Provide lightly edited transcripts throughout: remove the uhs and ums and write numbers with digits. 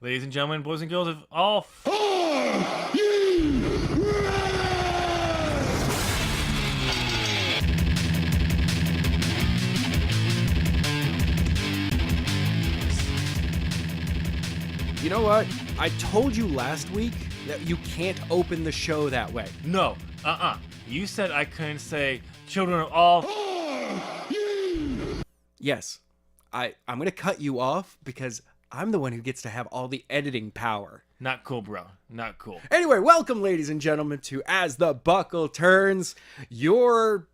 Ladies and gentlemen, boys and girls of all. You know what? I told you last week that you can't open the show that way. No, You said I couldn't say children of all. Yes, I'm going to cut you off because I'm the one who gets to have all the editing power. Not cool, bro. Not cool. Anyway, welcome, ladies and gentlemen, to As the Buckle Turns, your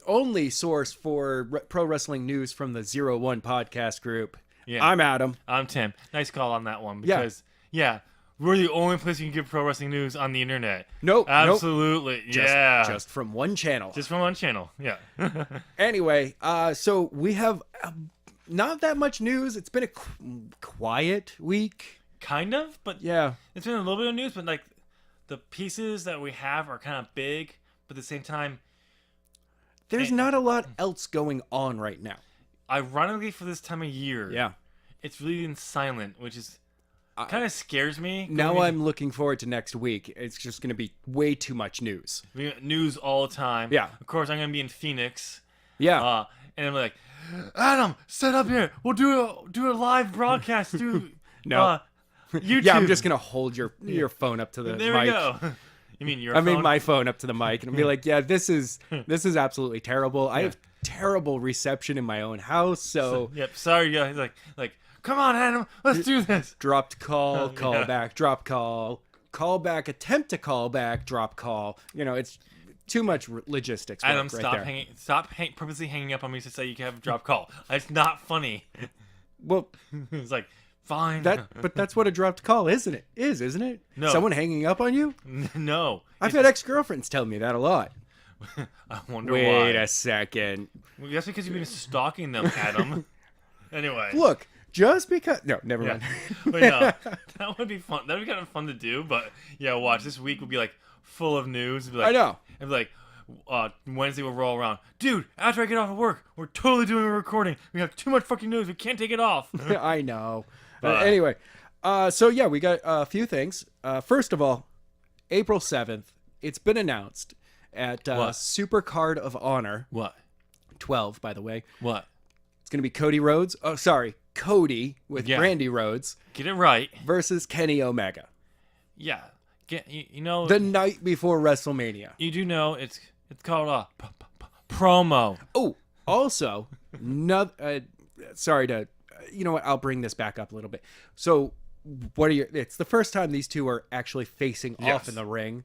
only source for pro wrestling news from the 01 podcast group. Yeah. I'm Adam. I'm Tim. Nice call on that one because, yeah, we're the only place you can get pro wrestling news on the internet. Nope. Absolutely. Yeah. Just from one channel. Just from one channel. Yeah. Anyway, so we have not that much news. It's been a quiet week. Kind of, but Yeah. it's been a little bit of news, but like the pieces that we have are kind of big, but at the same time, There's not a lot else going on right now. ironically for this time of year, Yeah. it's really been silent, which is kind of scares me. Now I'm looking forward to next week. It's just going to be way too much news. We get news all the time. Yeah. Of course, I'm gonna be in Phoenix. Yeah. And I'm like, Adam, set up here. We'll do a live broadcast. No. YouTube. Yeah, I'm just going to hold your phone up to the There mic. we go. You mean your I phone? mean my phone up to the mic and be like, yeah, this is absolutely terrible. I have terrible reception in my own house, so Yep. Sorry, guys. Like, come on, Adam. Let's do this. dropped call, call yeah. back, drop call back, attempt to call back, drop call. You know, it's too much logistics work Adam, right stop purposely hanging up on me to say you can have a drop call. It's not funny. Well, It's like, fine. but that's what a dropped call isn't it? No. Someone hanging up on you? No. I've had ex-girlfriends tell me that a lot. I wonder Wait why. a second. Well, that's because you've been stalking them, Adam. Anyway. Look, just because... No, never Yeah. mind. But no, that would be fun. That would be kind of fun to do. But yeah, watch. This week will be like full of news. It'd be like, I know. It'd be like Wednesday will roll around. Dude, after I get off of work, we're totally doing a recording. We have too much fucking news. We can't take it off. I know. Anyway, so yeah, we got a few things. First of all, April 7th, it's been announced at What? Super Card of Honor, What? 12, by the way. What? It's going to be Cody Rhodes. Oh, sorry. Cody with Yeah. Brandy Rhodes Get it right. versus Kenny Omega. Yeah. You know. The night before WrestleMania. You do know it's called a promo. Oh, also, sorry to, you know what? I'll bring this back up a little bit. So, it's the first time these two are actually facing off Yes. in the ring.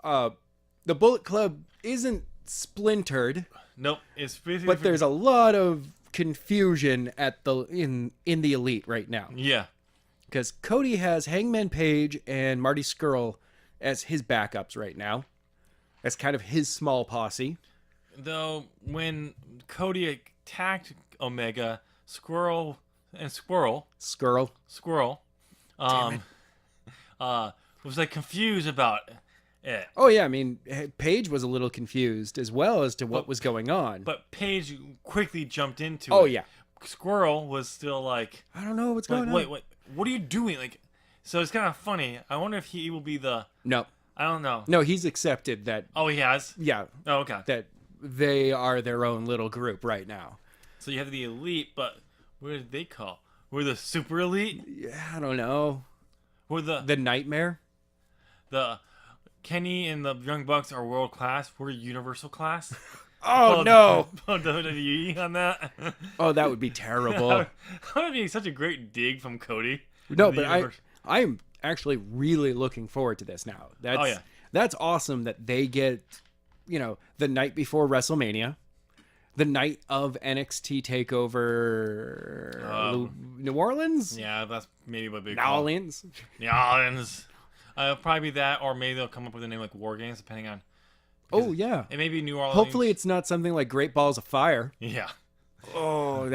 The Bullet Club isn't splintered, Nope. It's basically. but there's a lot of confusion at in the Elite right now. Yeah. Because Cody has Hangman Page and Marty Scurll as his backups right now. As kind of his small posse. Though when Cody attacked Omega, Squirrel was like confused about it. Oh yeah, I mean, Paige was a little confused as well as to what was going on. But Paige quickly jumped into it. Oh yeah, Squirrel was still like, I don't know what's going on. wait, what are you doing? Like, so it's kind of funny. I wonder if he will be the. No, I don't know. no, he's accepted that. Oh, he has. Yeah, Oh, okay. that they are their own little group right now. So you have the Elite, but what did they call? We're the Super Elite. Yeah, I don't know. We're The Nightmare. the Kenny and the Young Bucks are world class. We're Universal class. Oh no! WWE on that. Oh, that would be terrible. That would be such a great dig from Cody. No, The but universe- I'm actually really looking forward to this now. That's, Oh, yeah. That's awesome that they get, the night before WrestleMania, the night of NXT TakeOver New Orleans? Yeah, that's maybe what big. New Orleans? New Orleans. Probably that, or maybe they'll come up with a name like War Games, depending on. Oh, yeah. It may be New Orleans. Hopefully it's not something like Great Balls of Fire. Yeah. Oh,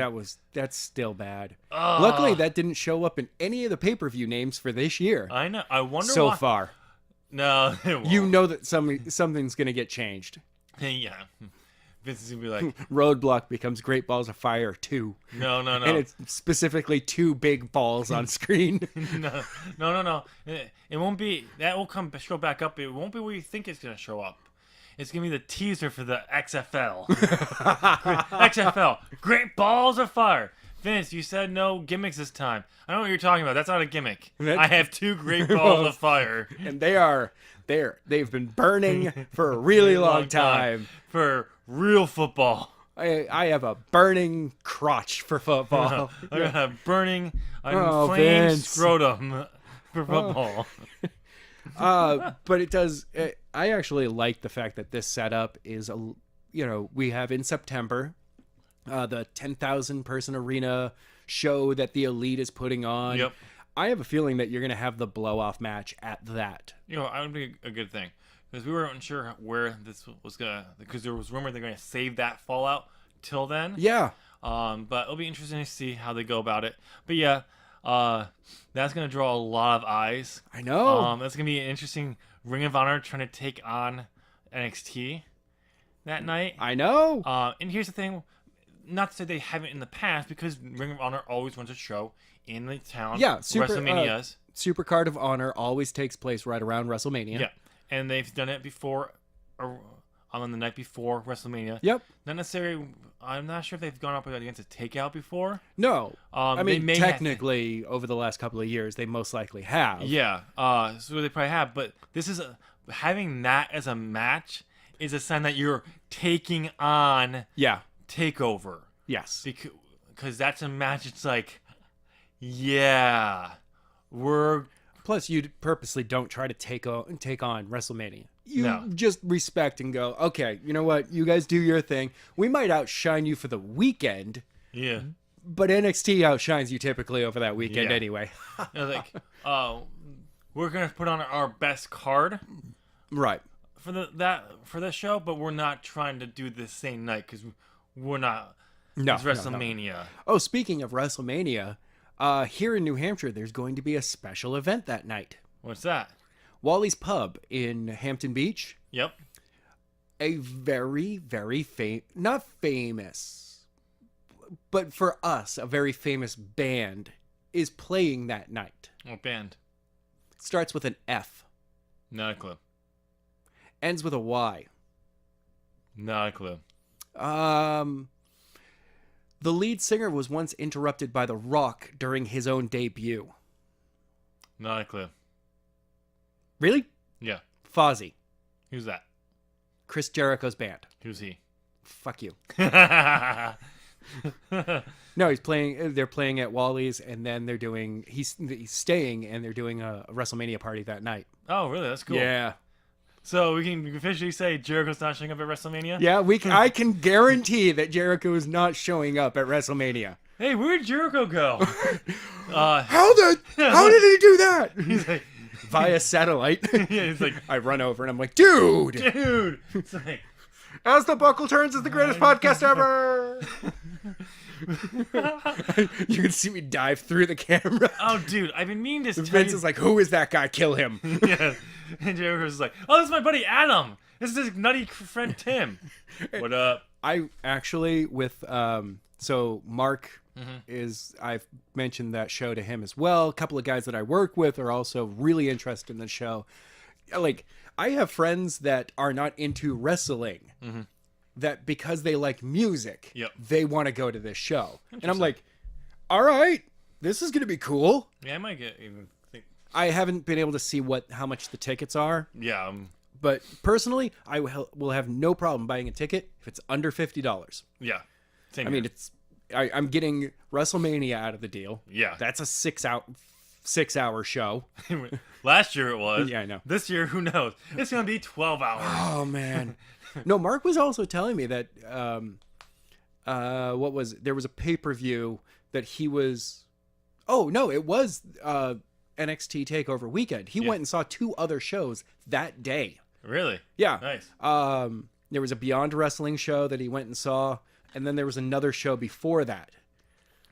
that's still bad. Luckily, that didn't show up in any of the pay-per-view names for this year I know. I wonder so why. far. No, it won't. You know that something's going to get changed. Yeah. Vince is gonna be like, Roadblock becomes Great Balls of Fire 2. no, no, no. And it's specifically 2 big balls on screen. No. It won't be. That will show back up. It won't be where you think it's gonna show up. It's gonna be the teaser for the XFL. XFL, Great Balls of Fire. Vince, you said no gimmicks this time. I don't know what you're talking about. That's not a gimmick. I have 2 Great Balls of Fire. And they've been burning for a really long time. For real football. I have a burning crotch for football. I got a burning, Oh, inflamed Vince. scrotum for football. But it does. I actually like the fact that this setup is we have in September, the 10,000 person arena show that the Elite is putting on. Yep. I have a feeling that you're gonna have the blow off match at that. That would be a good thing. Because we weren't sure where this was gonna, because there was rumor they're gonna save that Fallout till then. Yeah. But it'll be interesting to see how they go about it. But yeah, that's gonna draw a lot of eyes. I know. That's gonna be an interesting Ring of Honor trying to take on NXT that night. I know. And here's the thing, not to say they haven't in the past, because Ring of Honor always runs a show in the town. Yeah, WrestleManias. Supercard of Honor always takes place right around WrestleMania. Yeah, and they've done it before, on the night before WrestleMania. Yep. Not necessarily. I'm not sure if they've gone up against a Takeout before. No. I they mean, may technically, over the last couple of years, they most likely have. Yeah. So they probably have, but this is having that as a match is a sign that you're taking on Yeah. Takeover, Yes. because that's a match. It's like, yeah, we're. Plus, you purposely don't try to take on WrestleMania. You No. just respect and go, okay, you know what? You guys do your thing. We might outshine you for the weekend, Yeah. but NXT outshines you typically over that weekend Yeah. anyway. Like, we're gonna put on our best card Right. for this show, but we're not trying to do the same night because we're not. No. It's WrestleMania. Oh, speaking of WrestleMania, here in New Hampshire, there's going to be a special event that night. What's that? Wally's Pub in Hampton Beach. Yep. A very, very not famous, but for us, a very famous band is playing that night. What band? Starts with an F, Not a clue. ends with a Y. Not a clue. The lead singer was once interrupted by The Rock during his own debut. Not a clue. Really? Yeah. Fozzy. Who's that? Chris Jericho's band. Who's he? Fuck you. Oh, No, he's playing. They're playing at Wally's, and then they're doing. He's staying, and they're doing a WrestleMania party that night. really? That's cool. Yeah, So we can officially say Jericho's not showing up at WrestleMania? yeah. I can guarantee that Jericho is not showing up at WrestleMania. Hey, where'd Jericho go? How did he do that? He's like, Via satellite. yeah, he's like, I run over and I'm like, dude. dude. It's like, As the Buckle Turns is the greatest podcast ever. You can see me dive through the camera. oh, dude, I've been meaning to tell Vince you. is like, who is that guy? Kill him. Yeah. And Jericho's like, oh, this is my buddy Adam. This is his nutty friend Tim. What up? I actually so Mark is, I've mentioned that show to him as well. A couple of guys that I work with are also really interested in the show. Like, I have friends that are not into wrestling that because they like music, Yep. they want to go to this show. And I'm like, all right, this is going to be cool. Yeah, I might get even think. I haven't been able to see how much the tickets are, Yeah. but personally, I will have no problem buying a ticket if it's under $50. Yeah. Same I mean, I'm getting WrestleMania out of the deal. yeah. That's a 6-hour show. Last year it was. Yeah, I know. This year, who knows? It's gonna be 12 hours. Oh man. No, Mark was also telling me that there was a pay-per-view that he was. Oh no, it was NXT Takeover weekend. He went and saw 2 other shows that day. Really? Yeah. Nice. There was a Beyond Wrestling show that he went and saw, and then there was another show before that.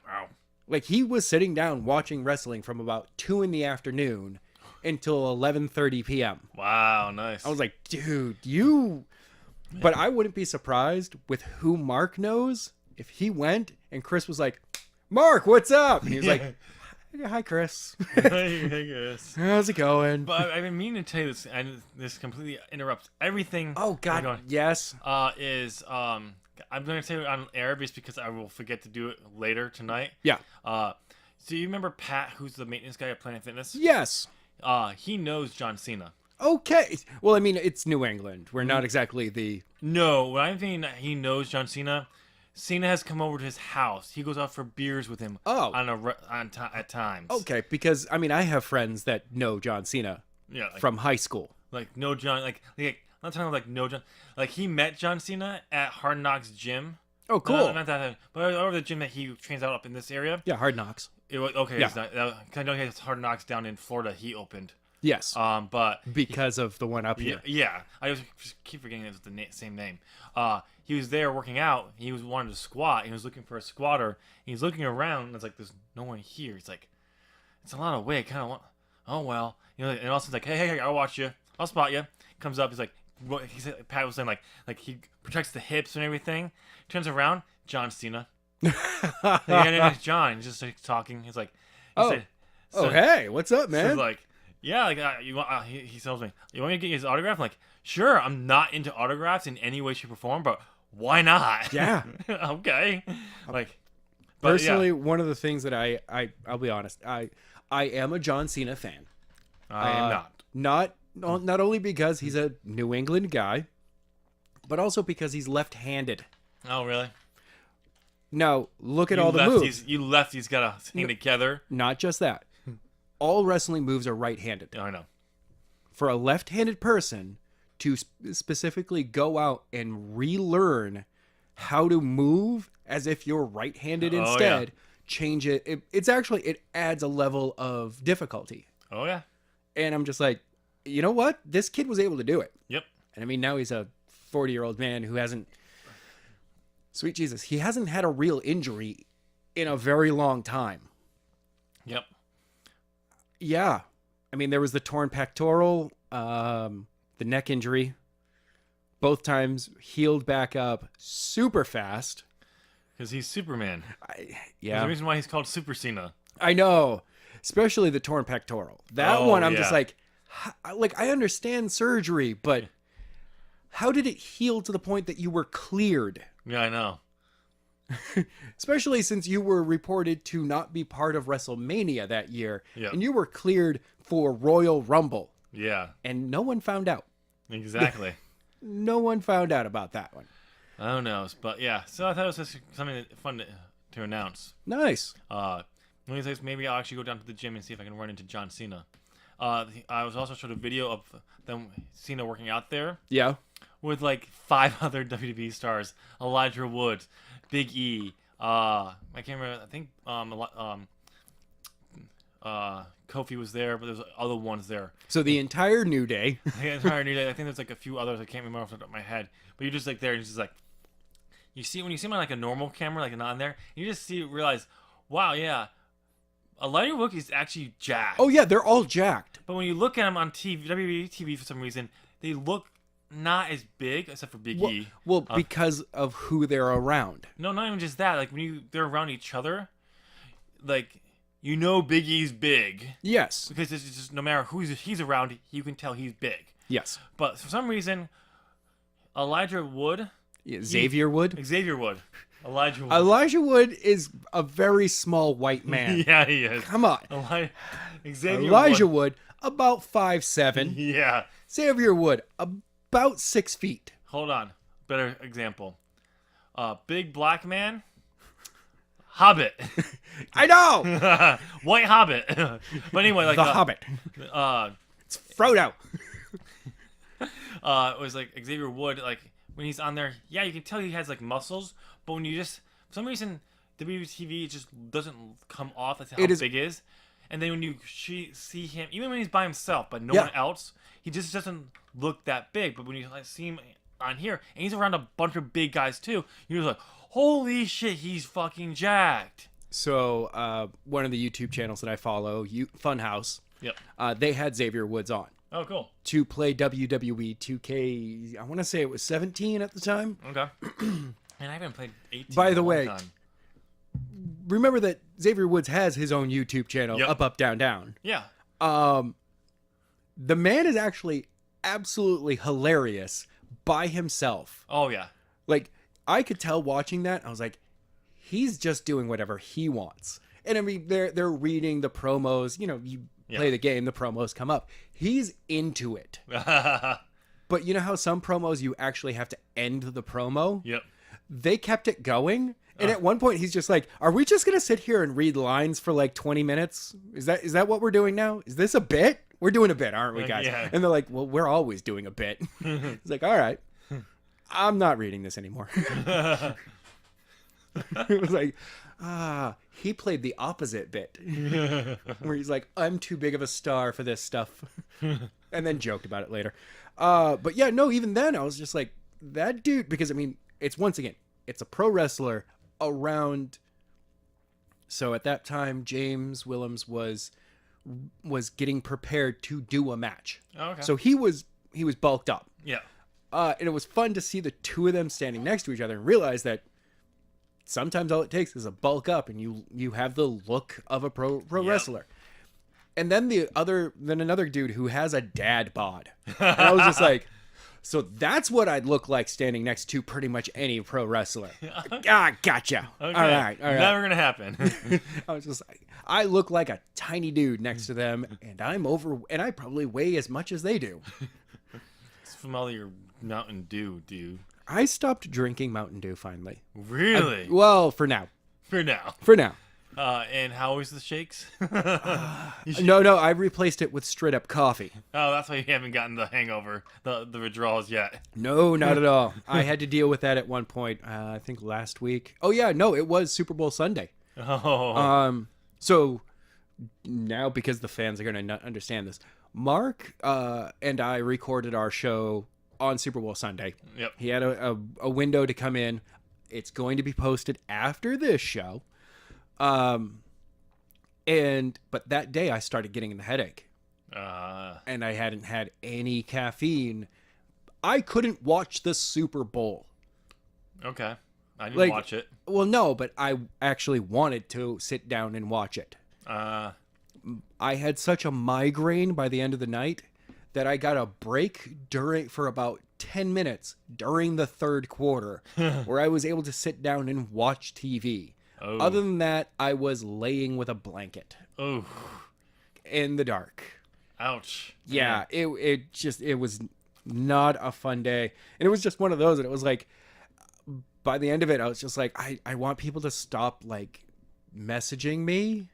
Wow. Like, he was sitting down watching wrestling from about 2 in the afternoon until 11:30 p.m. Wow. Nice. I was like, dude, you But I wouldn't be surprised with who Mark knows if he went and Chris was like, Mark, what's up? And he was like, hi, Chris. I guess. How's it going? But I've been meaning to tell you this, and this completely interrupts everything. Oh, God. Going. Yes. I'm going to say it on air just because I will forget to do it later tonight. Yeah. So you remember Pat, who's the maintenance guy at Planet Fitness? Yes. He knows John Cena. Okay. Well, I mean, it's New England. We're not exactly the... No, when I mean he knows John Cena, Cena has come over to his house. He goes out for beers with him. Oh. At times. Okay, because, I mean, I have friends that know John Cena Yeah. from high school. Like no John. Like I'm not talking like no John. Like he met John Cena at Hard Knocks gym. Oh, cool. No, not that, but over the gym that he trains out up in this area. Yeah, Hard Knocks. It was okay. Yeah. It's not, 'cause I know he has Hard Knocks down in Florida. He opened. Yes. But Because of the one up here. yeah, I just keep forgetting it was the same name. He was there working out. He was wanted to squat. He was looking for a squatter. He's looking around. And it's like there's no one here. He's like, it's a lot of weight. Kind of. Oh well, you know. And also it's like, hey, I'll watch you. I'll spot you. Comes up. He's like, he said, Pat was saying like he protects the hips and everything. Turns around, John Cena. And it's John. He's just like talking. He's like, Hey, what's up, So man? he's like, yeah, like you want. He tells me, you want me to get his autograph? I'm like, sure. I'm not into autographs in any way, shape, or form, but why not? Yeah. Okay. Like, but Personally, one of the things that I'll be honest, I am a John Cena fan. I am not. Not only because he's a New England guy, but also because he's left-handed. Oh, really? Now, look at all the moves. You lefties gotta hang together. Not just that. All wrestling moves are right-handed. I know. For a left-handed person to specifically go out and relearn how to move as if you're right-handed instead, change it. It adds a level of difficulty. Oh yeah. And I'm just like, you know what? This kid was able to do it. Yep. And I mean, now he's a 40-year-old man who hasn't, sweet Jesus, he hasn't had a real injury in a very long time. Yep. Yeah. I mean, there was the torn pectoral, the neck injury. Both times healed back up super fast. Because he's Superman. There's Yeah. a reason why he's called Super Cena. I know. Especially the torn pectoral. That one, I'm just like, I understand surgery, but how did it heal to the point that you were cleared? Yeah, I know. Especially since you were reported to not be part of WrestleMania that year. Yep. And you were cleared for Royal Rumble. Yeah. And no one found out. Exactly. No one found out about that one. I don't know, but yeah. So I thought it was just something fun to announce. Nice. Maybe I'll actually go down to the gym and see if I can run into John Cena. I was also showed a video of them Cena working out there Yeah. with like 5 other WWE stars: Elijah Woods, Big E. I can't remember. I think Kofi was there, but there's other ones there. So the entire New Day. The entire New Day. I think there's like a few others I can't remember off the top of my head. But you're just like there, and it's just like you see when you see him on like a normal camera, like not on there, you just realize, wow, yeah, Elijah Wood is actually jacked. Oh, yeah, they're all jacked. But when you look at him on TV, WWE TV for some reason, they look not as big, except for Big E. Well, because of who they're around. No, not even just that. Like when they're around each other, like you know Big E's big Yes. because it's just no matter who he's around, you can tell he's big. Yes. But for some reason, Elijah Wood, Yeah, Xavier Wood. Elijah Wood. Elijah Wood is a very small white man. Yeah, he is. Come on. Elijah Wood, about 5'7". Yeah. Xavier Wood, about 6 feet. Hold on. Better example. Big black man. Hobbit. I know. White Hobbit. But anyway, like The Hobbit. It's Frodo. It was like Xavier Wood, like when he's on there, yeah, you can tell he has like muscles, but when you just for some reason WTV just doesn't come off as how big he is. And then when you see him, even when he's by himself, but no one else, he just doesn't look that big. But when you see him on here, and he's around a bunch of big guys too, you're like, holy shit, he's fucking jacked. So one of the YouTube channels that I follow, Funhouse, Yep. They had Xavier Woods on. Oh, cool. to play WWE 2K. I want to say it was 17 at the time. Okay. And I haven't played 18. By in the a long way, time. Remember that Xavier Woods has his own YouTube channel, Yep. Up, Down, Down. Yeah. The man is actually absolutely hilarious by himself. Oh yeah. Like, I could tell watching that, I was like, he's just doing whatever he wants. And I mean, they're reading the promos. You know, you play the game, the promos come up. He's into it. But you know how some promos you actually have to end the promo? Yep. They kept it going. And at one point he's just like, are we just going to sit here and read lines for like 20 minutes? Is that what we're doing now? Is this a bit? We're doing a bit, aren't we, guys? Yeah. And they're like, well, we're always doing a bit. It's like, all right, I'm not reading this anymore. It was like, he played the opposite bit where he's like, I'm too big of a star for this stuff. And then joked about it later. But yeah, no, even then I was just like, that dude, because I mean, it's once again, it's a pro wrestler around. So at that time, James Willems was getting prepared to do a match. Oh, okay. So he was bulked up. Yeah. And it was fun to see the two of them standing next to each other and realize that sometimes all it takes is a bulk up and you have the look of a pro wrestler. And then another dude who has a dad bod. And I was just like, so that's what I'd look like standing next to pretty much any pro wrestler. Gotcha. Okay. All right. Never gonna happen. I was just like, I look like a tiny dude next to them, and I probably weigh as much as they do. It's from all your Mountain Dew, dude. I stopped drinking Mountain Dew finally. Really? Well, for now. For now. And how was the shakes? No, I replaced it with straight up coffee. Oh, that's why you haven't gotten the hangover, the withdrawals yet. No, not at all. I had to deal with that at one point. I think last week. Oh yeah, no, it was Super Bowl Sunday. Oh. So now, because the fans are going to not understand this, Mark and I recorded our show on Super Bowl Sunday. Yep. He had a window to come in. It's going to be posted after this show. But that day I started getting the headache. And I hadn't had any caffeine. I couldn't watch the Super Bowl. Okay. I didn't watch it. Well, no, but I actually wanted to sit down and watch it. I had such a migraine by the end of the night that I got a break for about 10 minutes during the third quarter where I was able to sit down and watch TV. Oh. Other than that, I was laying with a blanket. Oh. In the dark. Ouch. Yeah, it was not a fun day. And it was just one of those that it was like, by the end of it, I was just like, I want people to stop like messaging me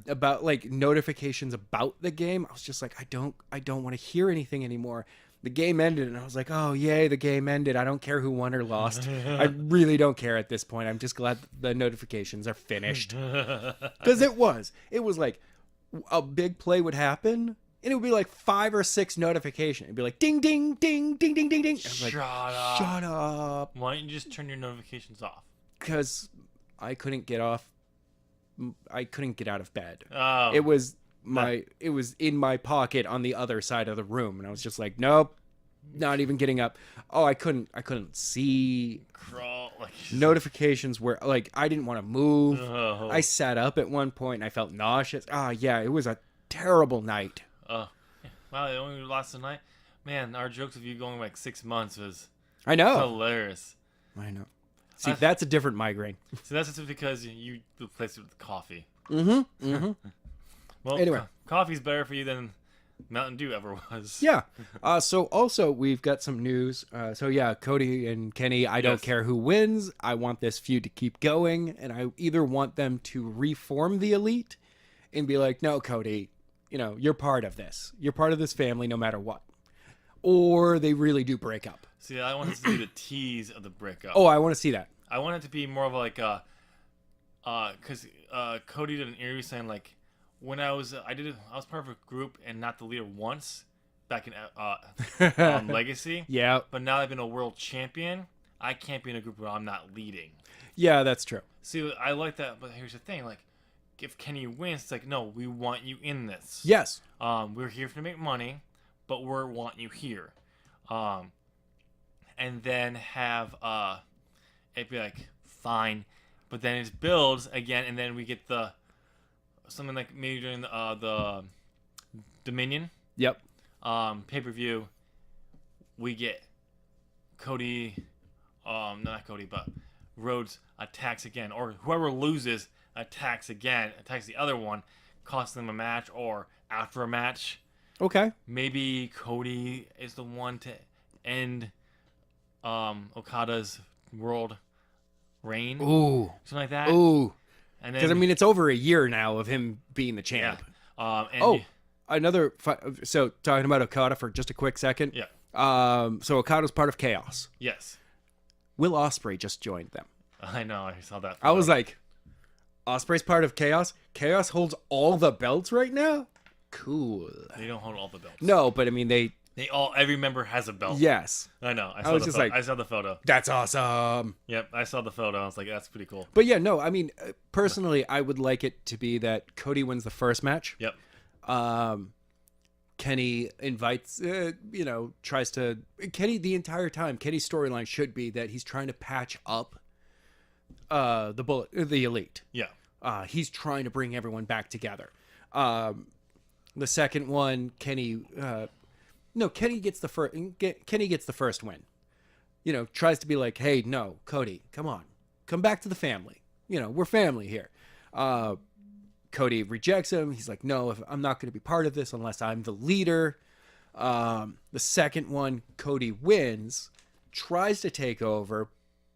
about like notifications about the game. I was just like, I don't want to hear anything anymore. The game ended, and I was like, oh, yay, the game ended. I don't care who won or lost. I really don't care at this point. I'm just glad the notifications are finished. Because it was like a big play would happen, and it would be like 5 or 6 notifications. It'd be like, ding, ding, ding, ding, ding, ding, ding. Shut up. Shut up. Why don't you just turn your notifications off? Because I couldn't get out of bed. Oh. It was in my pocket on the other side of the room, and I was just like, nope, not even getting up. Oh, I couldn't see crawl like notifications where like I didn't want to move. Oh. I sat up at one point and I felt nauseous. Yeah, it was a terrible night. Wow, it only lasted a night. Man, our jokes of you going like 6 months was hilarious. I know. See, that's a different migraine. So that's just because you replaced it with coffee. Well, anyway, coffee's better for you than Mountain Dew ever was. Yeah. So also we've got some news. So yeah, Cody and Kenny, I don't care who wins. I want this feud to keep going, and I either want them to reform the Elite and be like, no, Cody, you're part of this. You're part of this family no matter what. Or they really do break up. See, I want this to be the tease of the breakup. Oh, I want to see that. I want it to be more of like because Cody did an interview saying like, when I was part of a group and not the leader once back in Legacy. Yeah. But now I've been a world champion. I can't be in a group where I'm not leading. Yeah, that's true. See, I like that, but here's the thing: like, if Kenny wins, it's like, no, we want you in this. Yes. We're here to make money. but we want you here. And then have it be like fine, but then it builds again, and then we get something like maybe during the Dominion Yep. pay-per-view, we get Cody, not Cody, but Rhodes attacks again, or whoever loses attacks again, attacks the other one, costing them a match, or after a match, Okay. maybe Cody is the one to end Okada's world reign, Ooh. something like that. Ooh. And Because I then mean, it's over a year now of him being the champ. and Oh, so talking about Okada for just a quick second. yeah, So Okada's part of Chaos. yes, Will Ospreay just joined them. I know, I saw that. I was like, Ospreay's part of Chaos. Chaos holds all the belts right now. Cool. they don't hold all the belts. No, but I mean, Every member has a belt. yes, I know. I was just like- I saw the photo. that's awesome. Yep, I saw the photo. I was like, that's pretty cool. But yeah, no, I mean, personally, I would like it to be that Cody wins the first match. Yep. Kenny invites, tries to. Kenny, the entire time, Kenny's storyline should be that he's trying to patch up the Elite. Yeah. He's trying to bring everyone back together. The second one, Kenny gets the first. Kenny gets the first win. Tries to be like, hey, no, Cody, come on, come back to the family. We're family here. Cody rejects him. He's like, no, I'm not going to be part of this unless I'm the leader. The second one, Cody wins, tries to take over,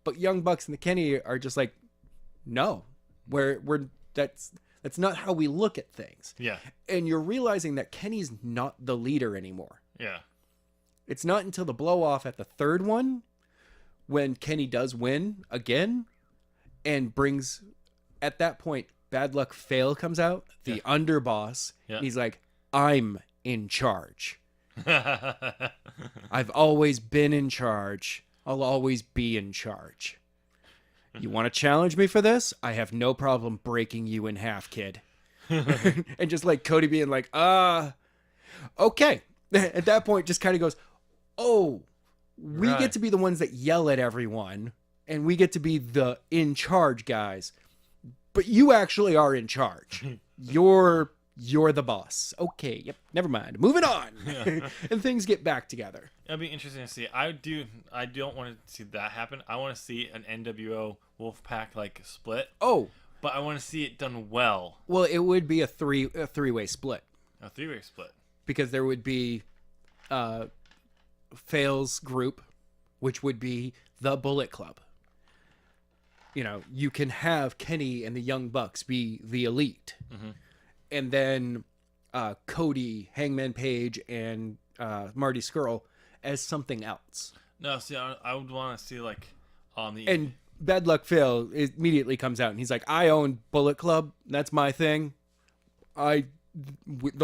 but Young Bucks and the Kenny are just like, no, that's not how we look at things. Yeah. And you're realizing that Kenny's not the leader anymore. Yeah. It's not until the blow off at the third one when Kenny does win again and brings, at that point, Bad Luck Fail comes out, the underboss. Yeah. And he's like, I'm in charge. I've always been in charge. I'll always be in charge. You want to challenge me for this? I have no problem breaking you in half, kid. And just like Cody being like, okay. At that point, just kind of goes, oh, we Right. get to be the ones that yell at everyone, and we get to be the in charge guys. But you actually are in charge. You're the boss. Okay, yep, never mind. Moving on. And things get back together. It'll be interesting to see. I don't want to see that happen. I want to see an NWO Wolfpack like split, Oh, but I want to see it done well. well, it would be a three-way split. A three-way split. Because there would be Fail's group, which would be the Bullet Club. You can have Kenny and the Young Bucks be the Elite. Mm-hmm. And then Cody, Hangman Page, and Marty Scurll as something else. No, see, I would want to see like the And Bad Luck Phil immediately comes out and he's like, I own Bullet Club. That's my thing. The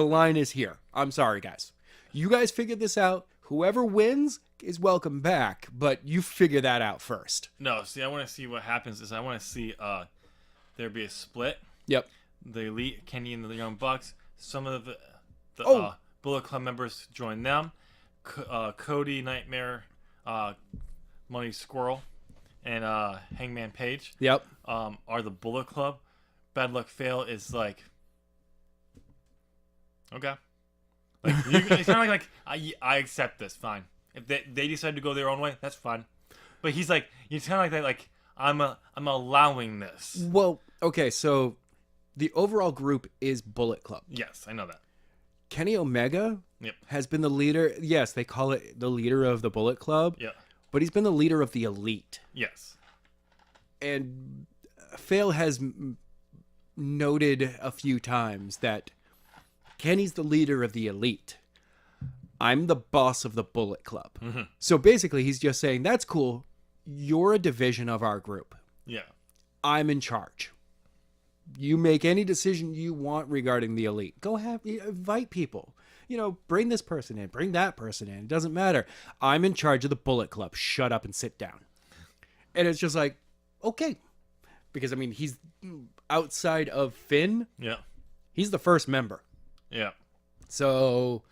line is here. I'm sorry, guys. You guys figured this out. Whoever wins is welcome back, but you figure that out first. No, see, I want to see what happens. Is I want to see there be a split. Yep. The Elite, Kenny and the Young Bucks. Some of the Oh. Bullet Club members join them. Cody, Nightmare, Money Squirrel, and Hangman Page Yep. are the Bullet Club. Bad Luck Fail is like, okay, like it's kind of like I accept this, fine. If they decide to go their own way, that's fine. But he's like, he's kind of like that, like I'm allowing this. Well, okay, so the overall group is Bullet Club. Yes, I know that. Kenny Omega Yep. has been the leader. Yes, they call it the leader of the Bullet Club, Yeah. but he's been the leader of the Elite. Yes. And Fail has noted a few times that Kenny's the leader of the Elite. I'm the boss of the Bullet Club. Mm-hmm. So basically, he's just saying, that's cool. You're a division of our group. Yeah. I'm in charge. You make any decision you want regarding the Elite. Go invite people. Bring this person in, bring that person in. It doesn't matter. I'm in charge of the Bullet Club. Shut up and sit down. And it's just like, okay. Because, I mean, he's outside of Finn. Yeah. He's the first member. Yeah. So,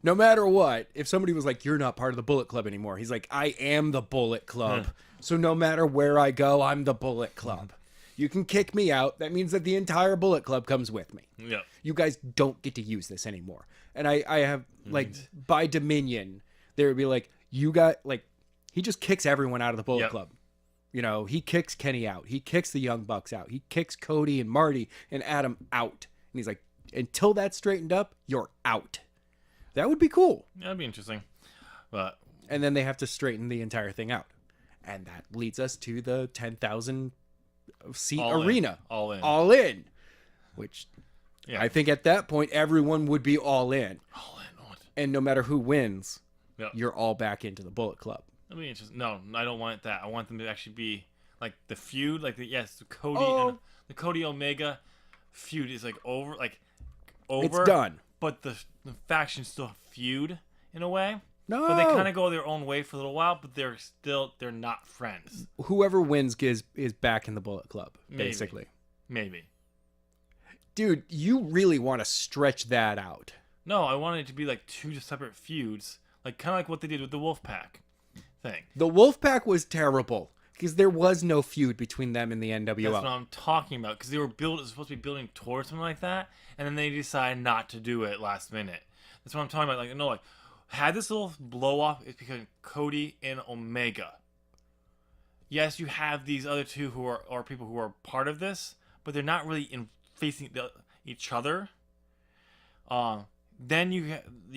No matter what, if somebody was like, "You're not part of the Bullet Club anymore," he's like, "I am the Bullet Club. So no matter where I go, I'm the Bullet Club. You can kick me out. That means that the entire Bullet Club comes with me. Yeah. You guys don't get to use this anymore." And I have like by Dominion, there would be like, you got like, he just kicks everyone out of the Bullet Yep. Club. You know, he kicks Kenny out. He kicks the Young Bucks out. He kicks Cody and Marty and Adam out. And he's like, until that's straightened up, you're out. That would be cool. That'd be interesting. But And then they have to straighten the entire thing out. And that leads us to the 10,000 seat all arena. in. All in. All in. Which Yeah. I think at that point, everyone would be all in. All in. What? And no matter who wins, Yep. you're all back into the Bullet Club. That'd be interesting. No, I don't want that. I want them to actually be like the feud, like the Cody Oh. and the Cody Omega feud is like over, over. It's done. But the factions still feud in a way. No. But they kind of go their own way for a little while, but they're not friends. Whoever wins is back in the Bullet Club, Maybe. basically. Maybe. Dude, you really want to stretch that out. No, I wanted it to be like two separate feuds, like kind of like what they did with the Wolfpack thing. The Wolfpack was terrible because there was no feud between them and the NWO. That's what I'm talking about, because they were supposed to be building towards something like that, and then they decided not to do it last minute. That's what I'm talking about. Like, no, like had this little blow off. It's because Cody and Omega. Yes, you have these other two who are people who are part of this, but they're not really facing each other. Then you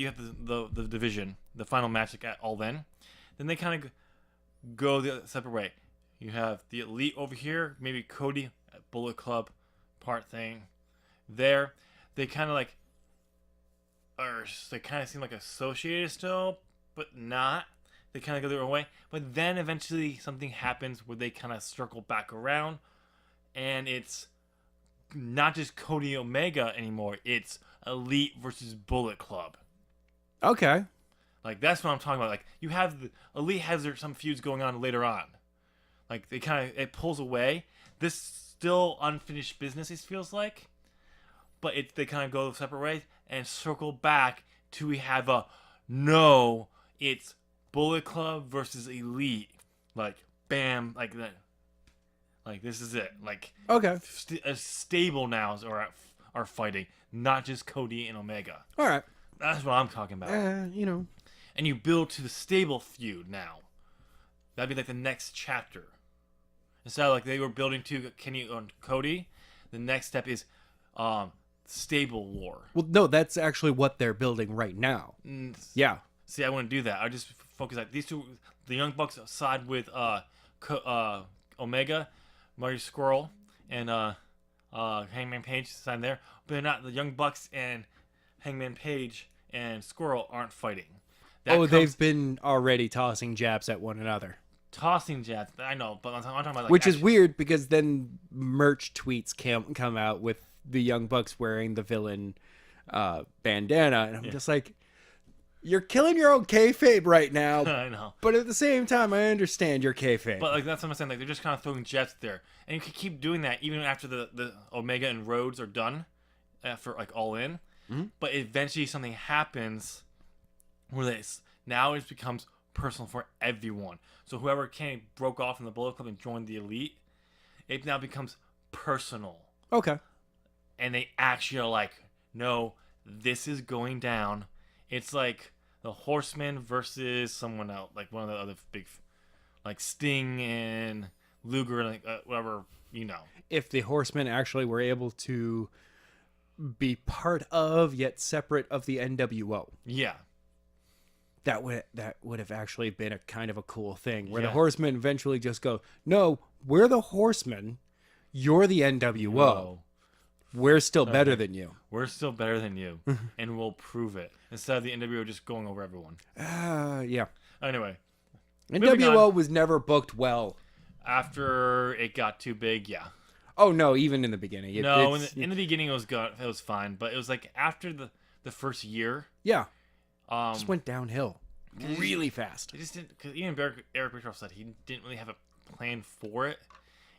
have the division, the final match at All In. Then they kind of go the separate way. You have the Elite over here, maybe Cody at Bullet Club part thing. There, they kind of like, or they kind of seem like associated still, but not. They kind of go their own way. But then eventually something happens where they kind of circle back around, and it's not just Cody Omega anymore. It's Elite versus Bullet Club. Okay. Like, that's what I'm talking about. Like, you have the Elite has some feuds going on later on. Like, it pulls away. This still unfinished business, it feels like. But they kind of go separate ways and circle back to we have it's Bullet Club versus Elite. Like, bam, like that. Like, this is it. Like, Okay. a stable now are fighting, not just Cody and Omega. All right. That's what I'm talking about. You know. And you build to the stable feud now. That'd be like the next chapter. Instead of like they were building to Kenny and Cody, the next step is stable war. Well, no, that's actually what they're building right now. Yeah. See, I wouldn't do that. I just focus like these two, the Young Bucks side with Omega, Marty Scurll, and Hangman Page side there. But they're not. The Young Bucks and Hangman Page and Scurll aren't fighting. They've been already tossing jabs at one another. Tossing jabs. I know, but I'm talking about like Which is weird because then merch tweets come out with the Young Bucks wearing the villain bandana, and I'm just like, you're killing your own kayfabe right now. I know. But at the same time, I understand your kayfabe. But like that's what I'm saying. Like they're just kind of throwing jets there, and you can keep doing that even after the Omega and Rhodes are done, for like All In. Mm-hmm. But eventually something happens where now it becomes personal for everyone. So whoever broke off from the Bullet Club and joined the Elite, it now becomes personal. Okay. And they actually are like, no, this is going down. It's like the Horsemen versus someone else, like one of the other big, like Sting and Luger, like whatever, you know. If the Horsemen actually were able to be part of yet separate of the NWO, Yeah. that would have actually been a kind of a cool thing where Yeah. the Horsemen eventually just go, no, we're the Horsemen, you're the NWO. Whoa. We're still better than you. We're still better than you, and we'll prove it. Instead of the NWO just going over everyone. Yeah. Anyway, moving NWO on. was never booked well. After it got too big, yeah. Oh no, even in the beginning. No, in the beginning it was good. It was fine, but it was like after the first year, yeah, um, just went downhill really fast. it just didn't. Because even Eric Bischoff said he didn't really have a plan for it.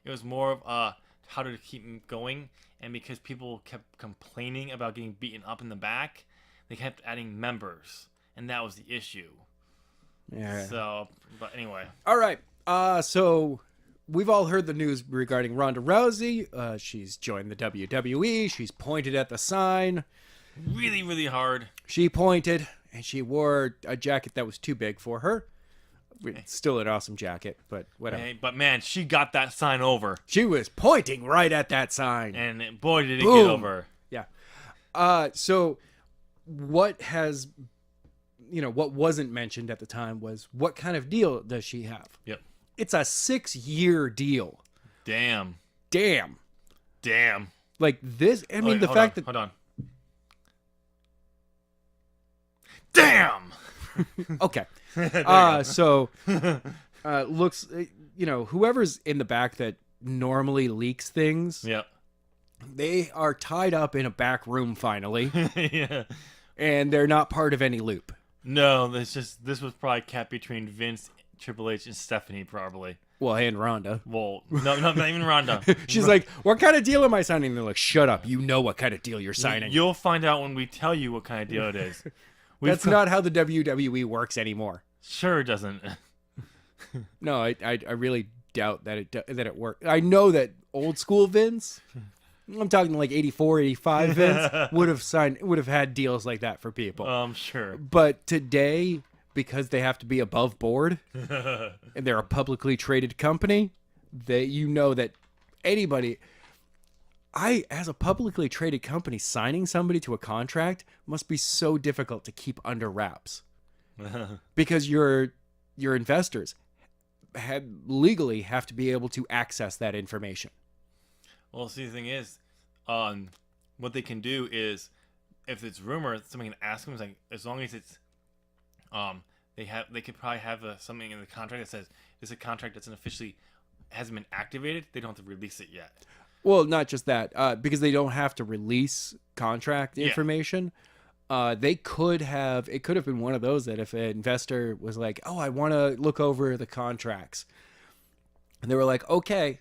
It was more of how to keep him going, and because people kept complaining about getting beaten up in the back, they kept adding members. and that was the issue. Yeah. So, but anyway. All right. So we've all heard the news regarding Ronda Rousey. She's joined the WWE. She's pointed at the sign. Really, really hard. She pointed, and she wore a jacket that was too big for her. It's still an awesome jacket, but whatever. Hey, but man, she got that sign over. She was pointing right at that sign. And boy, did it Boom. get over. Yeah. So what has, what wasn't mentioned at the time was what kind of deal does she have? Yep. It's a 6-year deal. Damn. Damn. Like this, I mean, Wait, the hold fact on, hold on. Damn. Okay. There you go. So looks, whoever's in the back that normally leaks things, Yep. they are tied up in a back room finally, Yeah. and they're not part of any loop. No, this was probably kept between Vince, Triple H, and Stephanie probably. Well, and Rhonda. Well, no, not even Ronda. She's like, what kind of deal am I signing? They're like, shut up. You know what kind of deal you're signing. You'll find out when we tell you what kind of deal it is. That's not how the WWE works anymore. Sure it doesn't. No, I really doubt that it worked. I know that old school Vince, I'm talking like 84, 85 Vince, would have had deals like that for people. Sure. But today, because they have to be above board and they're a publicly traded company, that anybody, as a publicly traded company, signing somebody to a contract must be so difficult to keep under wraps because your investors legally have to be able to access that information. Well, see, the thing is, what they can do is, if it's rumor, somebody can ask them. It's like, as long as it's, they could probably have something in the contract that says this is a contract that's hasn't been activated. They don't have to release it yet. Well, not just that, because they don't have to release contract information. It could have been one of those that if an investor was like, oh, I want to look over the contracts. And they were like, okay,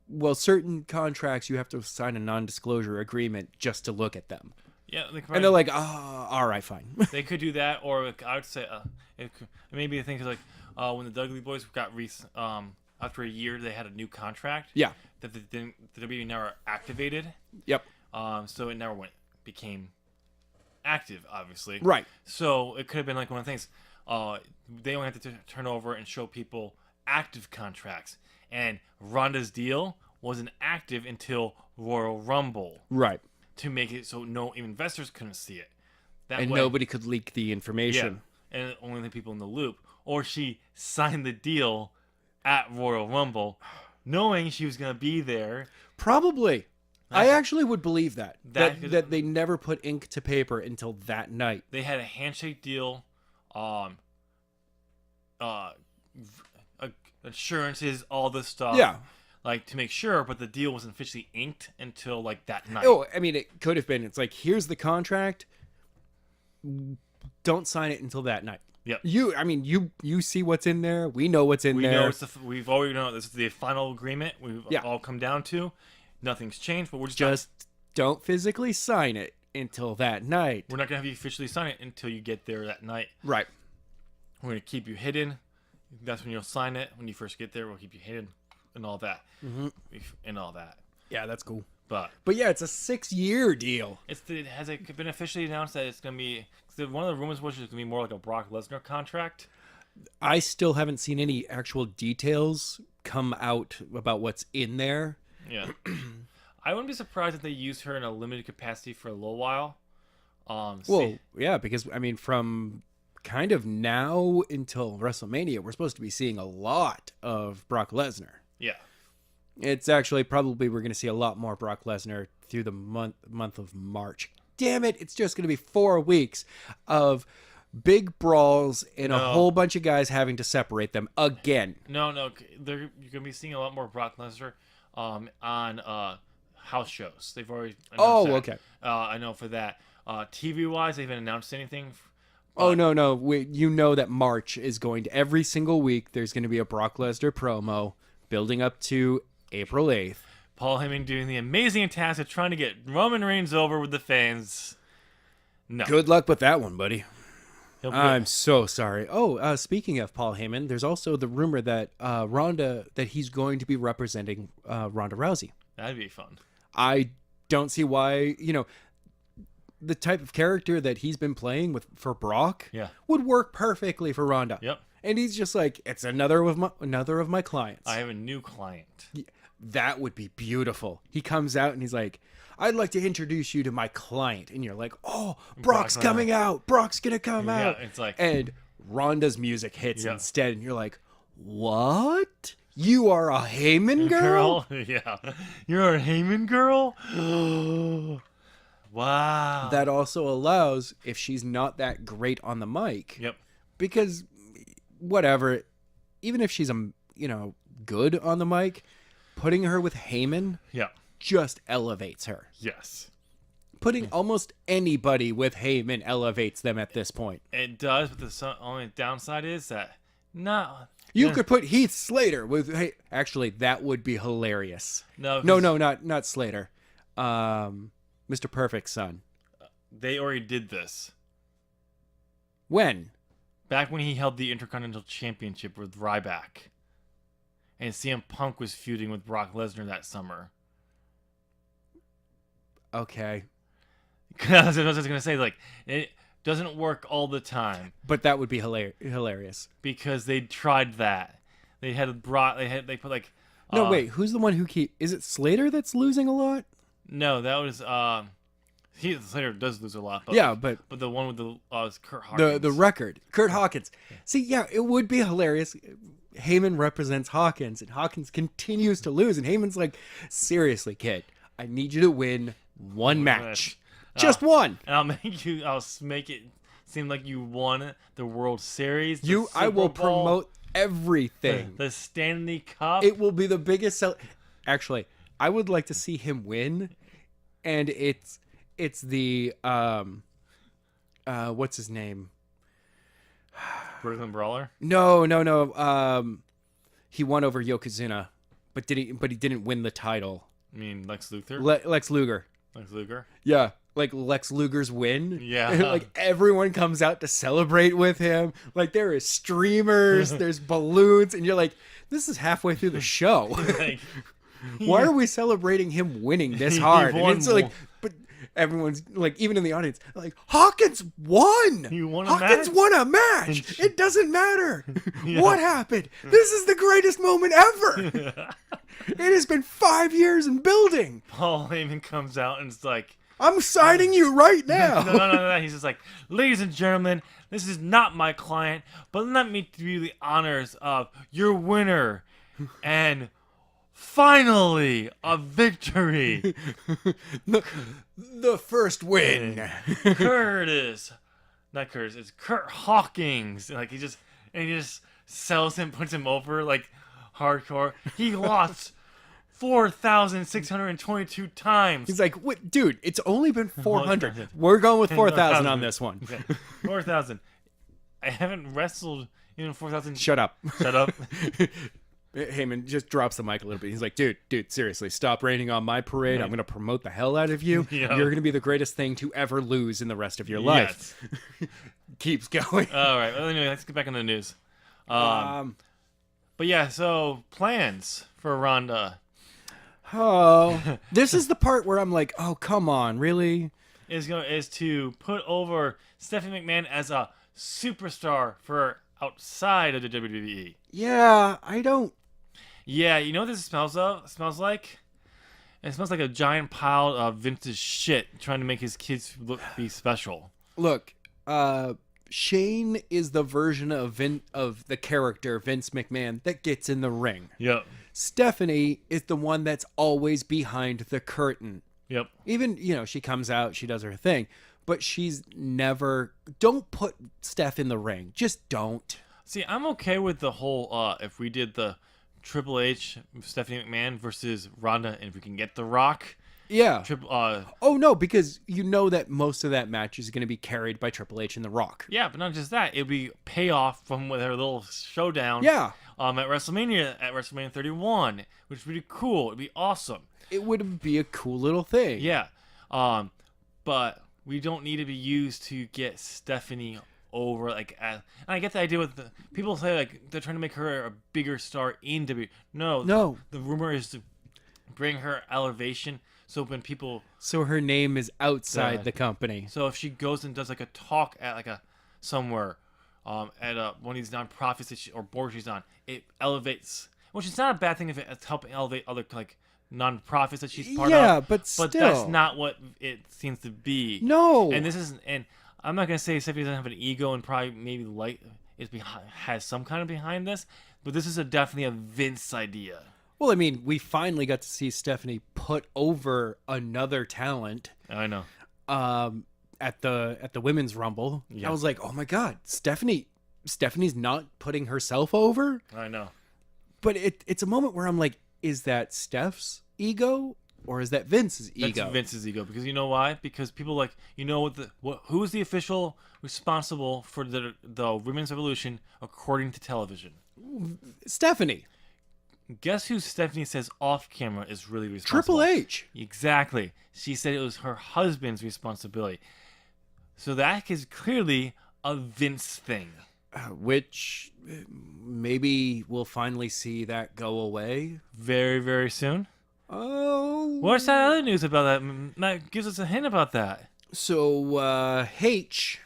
well, certain contracts, you have to sign a non-disclosure agreement just to look at them. Yeah. And they're like, oh, all right, fine. They could do that, or I would say, maybe the thing is like, when the Dudley Boys got after a year, they had a new contract. Yeah. That the WWE never activated. Yep. So it never became active, obviously. Right. So it could have been like one of the things. They only have to turn over and show people active contracts, and Ronda's deal wasn't active until Royal Rumble. Right. To make it so no investors couldn't see it. And nobody could leak the information. Yeah, and only the people in the loop. Or she signed the deal at Royal Rumble, knowing she was going to be there. Probably. I actually would believe that they never put ink to paper until that night. They had a handshake deal, assurances, all this stuff. Yeah. Like, to make sure, but the deal wasn't officially inked until, like, that night. Oh, I mean, it could have been. It's like, here's the contract. Don't sign it until that night. Yep. You see what's in there. We know what's in there. We've already known this is the final agreement we've all come down to. Nothing's changed, but we're just don't physically sign it until that night. We're not going to have you officially sign it until you get there that night. Right. We're going to keep you hidden. That's when you'll sign it. When you first get there, we'll keep you hidden. And all that, and all that. Yeah, that's cool. But yeah, it's a 6-year deal. Has it been officially announced that it's gonna be? One of the rumors was it's gonna be more like a Brock Lesnar contract. I still haven't seen any actual details come out about what's in there. Yeah, I wouldn't be surprised if they use her in a limited capacity for a little while. Yeah, because I mean, from kind of now until WrestleMania, we're supposed to be seeing a lot of Brock Lesnar. Yeah. It's actually probably we're going to see a lot more Brock Lesnar through the month of March. Damn it, it's just going to be 4 weeks of big brawls and a whole bunch of guys having to separate them again. No, you're going to be seeing a lot more Brock Lesnar on house shows. They've already announced that. Okay. I know for that. TV-wise, they haven't announced anything. Oh, no. You know that March is going to, every single week, there's going to be a Brock Lesnar promo building up to April 8th. Paul Heyman doing the amazing task of trying to get Roman Reigns over with the fans. No. Good luck with that one, buddy. I'm so sorry. Oh, speaking of Paul Heyman, there's also the rumor that that he's going to be representing Ronda Rousey. That'd be fun. I don't see why, the type of character that he's been playing for Brock would work perfectly for Ronda. Yep. And he's just like, it's another of my clients. I have a new client. That would be beautiful. He comes out and he's like, I'd like to introduce you to my client. And you're like, oh, Brock's coming out. Brock's going to come out. It's like, and Ronda's music hits instead. And you're like, what? You are a Heyman girl? Yeah. You're a Heyman girl? Wow. That also allows, if she's not that great on the mic. Yep. Because whatever, even if she's good on the mic, putting her with Heyman just elevates her. Yes. Putting almost anybody with Heyman elevates them at this point. It does, but the only downside is that you could put Heath Slater with actually that would be hilarious. No, not Slater. Mr. Perfect's son. They already did this. When? Back when he held the Intercontinental Championship with Ryback. And CM Punk was feuding with Brock Lesnar that summer. Okay. I was just going to say, like, it doesn't work all the time. But that would be hilarious. Because they tried that. They had Brock, they put like... No, wait, who's the one who is it Slater that's losing a lot? No, that was... Slater does lose a lot. But, yeah, but the one with the is Kurt Hawkins. The record. Kurt Hawkins. See, yeah, it would be hilarious. Heyman represents Hawkins, and Hawkins continues to lose. And Heyman's like, seriously, kid, I need you to win one match. Just one. And I'll make it seem like you won the World Series. I will promote everything. The Stanley Cup. It will be the biggest sell. Actually, I would like to see him win, and it's the what's his name? Brooklyn Brawler? No. He won over Yokozuna, but he didn't win the title. I mean Lex Luthor? Lex Luger. Lex Luger? Yeah. Like Lex Luger's win. Yeah. Like everyone comes out to celebrate with him. Like there is streamers, there's balloons, and you're like, this is halfway through the show. Like, why are we celebrating him winning this hard? And it's like, but everyone's like, even in the audience, like, Hawkins won. Hawkins won a match. It doesn't matter what happened. This is the greatest moment ever. It has been 5 years in building. Paul Heyman comes out and it's like, I'm signing you right now. No. He's just like, ladies and gentlemen, this is not my client, but let me do the honors of your winner and finally a victory. the first win. Not Curtis. It's Kurt Hawkins. Like he just sells him, puts him over like hardcore. He lost 4,622 times. He's like, what, dude, it's only been 400. We're going with 4,000 on this one. Okay. 4,000. I haven't wrestled even 4,000. Shut up. Heyman just drops the mic a little bit. He's like, dude, seriously, stop raining on my parade. I'm going to promote the hell out of you. Yeah. You're going to be the greatest thing to ever lose in the rest of your life. Yes. Keeps going. All right. Well, anyway, let's get back on the news. But yeah, so plans for Ronda. Oh, this is the part where I'm like, oh, come on, really? Is to put over Stephanie McMahon as a superstar for outside of the WWE. Yeah, I don't. Yeah, you know what this smells like? It smells like a giant pile of Vince's shit trying to make his kids be special. Look, Shane is the version of the character Vince McMahon that gets in the ring. Yep. Stephanie is the one that's always behind the curtain. Yep. Even, she comes out, she does her thing, but she's never... Don't put Steph in the ring. Just don't. See, I'm okay with the whole, if we did the Triple H, Stephanie McMahon versus Ronda, and if we can get The Rock... Yeah. Oh, no, because you know that most of that match is going to be carried by Triple H and The Rock. Yeah, but not just that. It'd be payoff from their little showdown. Yeah. At WrestleMania 31, which would be cool. It'd be awesome. It would be a cool little thing. Yeah. But we don't need to be used to get Stephanie over. And I get the idea with the people say like they're trying to make her a bigger star in WWE. No. The rumor is to bring her elevation. So when people, So her name is outside the company. so if she goes and does like a talk at like a somewhere, at one of these nonprofits or boards she's on, it elevates. Which is not a bad thing if it's helping elevate other like nonprofits that she's part of. Yeah, but still. But that's not what it seems to be. No. And this isn't. And I'm not gonna say Stephanie doesn't have an ego and probably maybe has some kind of behind this, but this is definitely a Vince idea. Well, I mean, we finally got to see Stephanie put over another talent I know. at the women's rumble. Yeah. I was like, oh my god, Stephanie's not putting herself over. I know. But it's a moment where I'm like, is that Steph's ego or is that Vince's ego? That's Vince's ego, because you know why? Because people like, you know who is the official responsible for the women's revolution according to television? Stephanie. Guess who Stephanie says off camera is really Triple responsible? H. Exactly. She said it was her husband's responsibility. So that is clearly a Vince thing. Which maybe we'll finally see that go away. Very, very soon. Oh. What's that other news about that? That gives us a hint about that. So H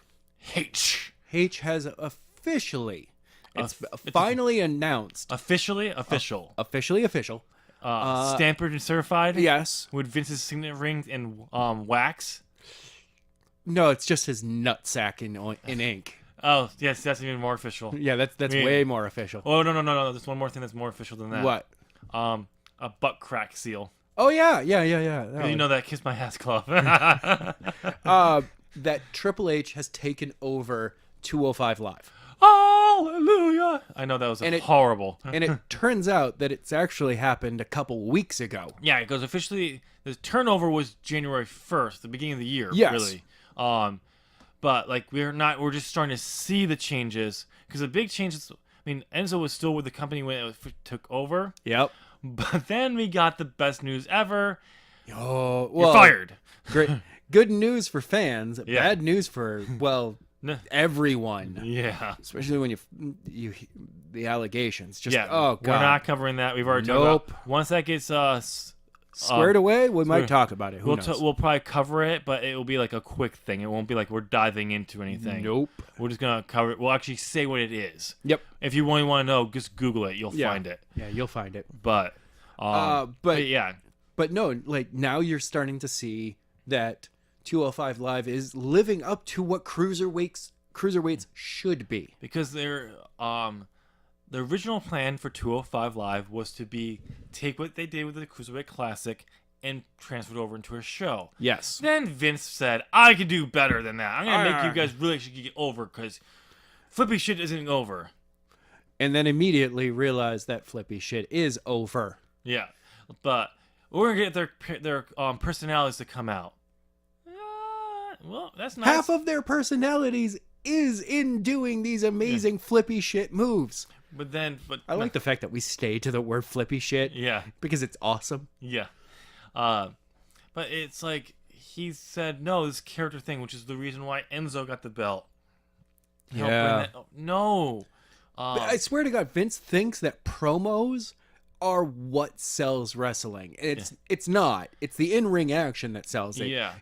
has officially, it's finally announced. Officially official. Officially official. Stamped and certified? Yes. With Vince's signet ring and wax? No, it's just his nutsack in ink. Oh, yes, that's even more official. Yeah, that's way more official. Oh, no. There's one more thing that's more official than that. What? A butt crack seal. Oh, yeah. That You know that Kiss My Ass Club. that Triple H has taken over 205 Live. Hallelujah! I know that was horrible. And it turns out that it's actually happened a couple weeks ago. Yeah, because officially the turnover was January 1st, the beginning of the year. Yes. Really. But like we're just starting to see the changes, because the big changes. I mean, Enzo was still with the company when it took over. Yep. But then we got the best news ever. Oh, well, You're fired. Great. Good news for fans. Yeah. Bad news for everyone. Yeah. Especially when you the allegations. Just Yeah. oh god. We're not covering that. We've already Nope. talked about. Once that gets squared away, we might talk about it. Who knows? We'll probably cover it, but it will be like a quick thing. It won't be like we're diving into anything. Nope. We're just gonna cover it. We'll actually say what it is. Yep. If you really want to know, just Google it. You'll find it. Yeah, you'll find it. But yeah, But no, like now you're starting to see that 205 Live is living up to what cruiserweights should be. because they're the original plan for 205 Live was to take what they did with the Cruiserweight Classic and transfer it over into a show. Yes. Then Vince said, I can do better than that. I'm going to make you guys really actually get over, because flippy shit isn't over. And then immediately realized that flippy shit is over. Yeah. But we're going to get their personalities to come out. Well, that's nice. Half of their personalities is in doing these amazing flippy shit moves. But I like the fact that we stay to the word flippy shit. Yeah. Because it's awesome. Yeah. But it's like he said, no, this character thing, which is the reason why Enzo got the belt. No. I swear to God, Vince thinks that promos are what sells wrestling. And it's not. It's the in-ring action that sells it. Yeah.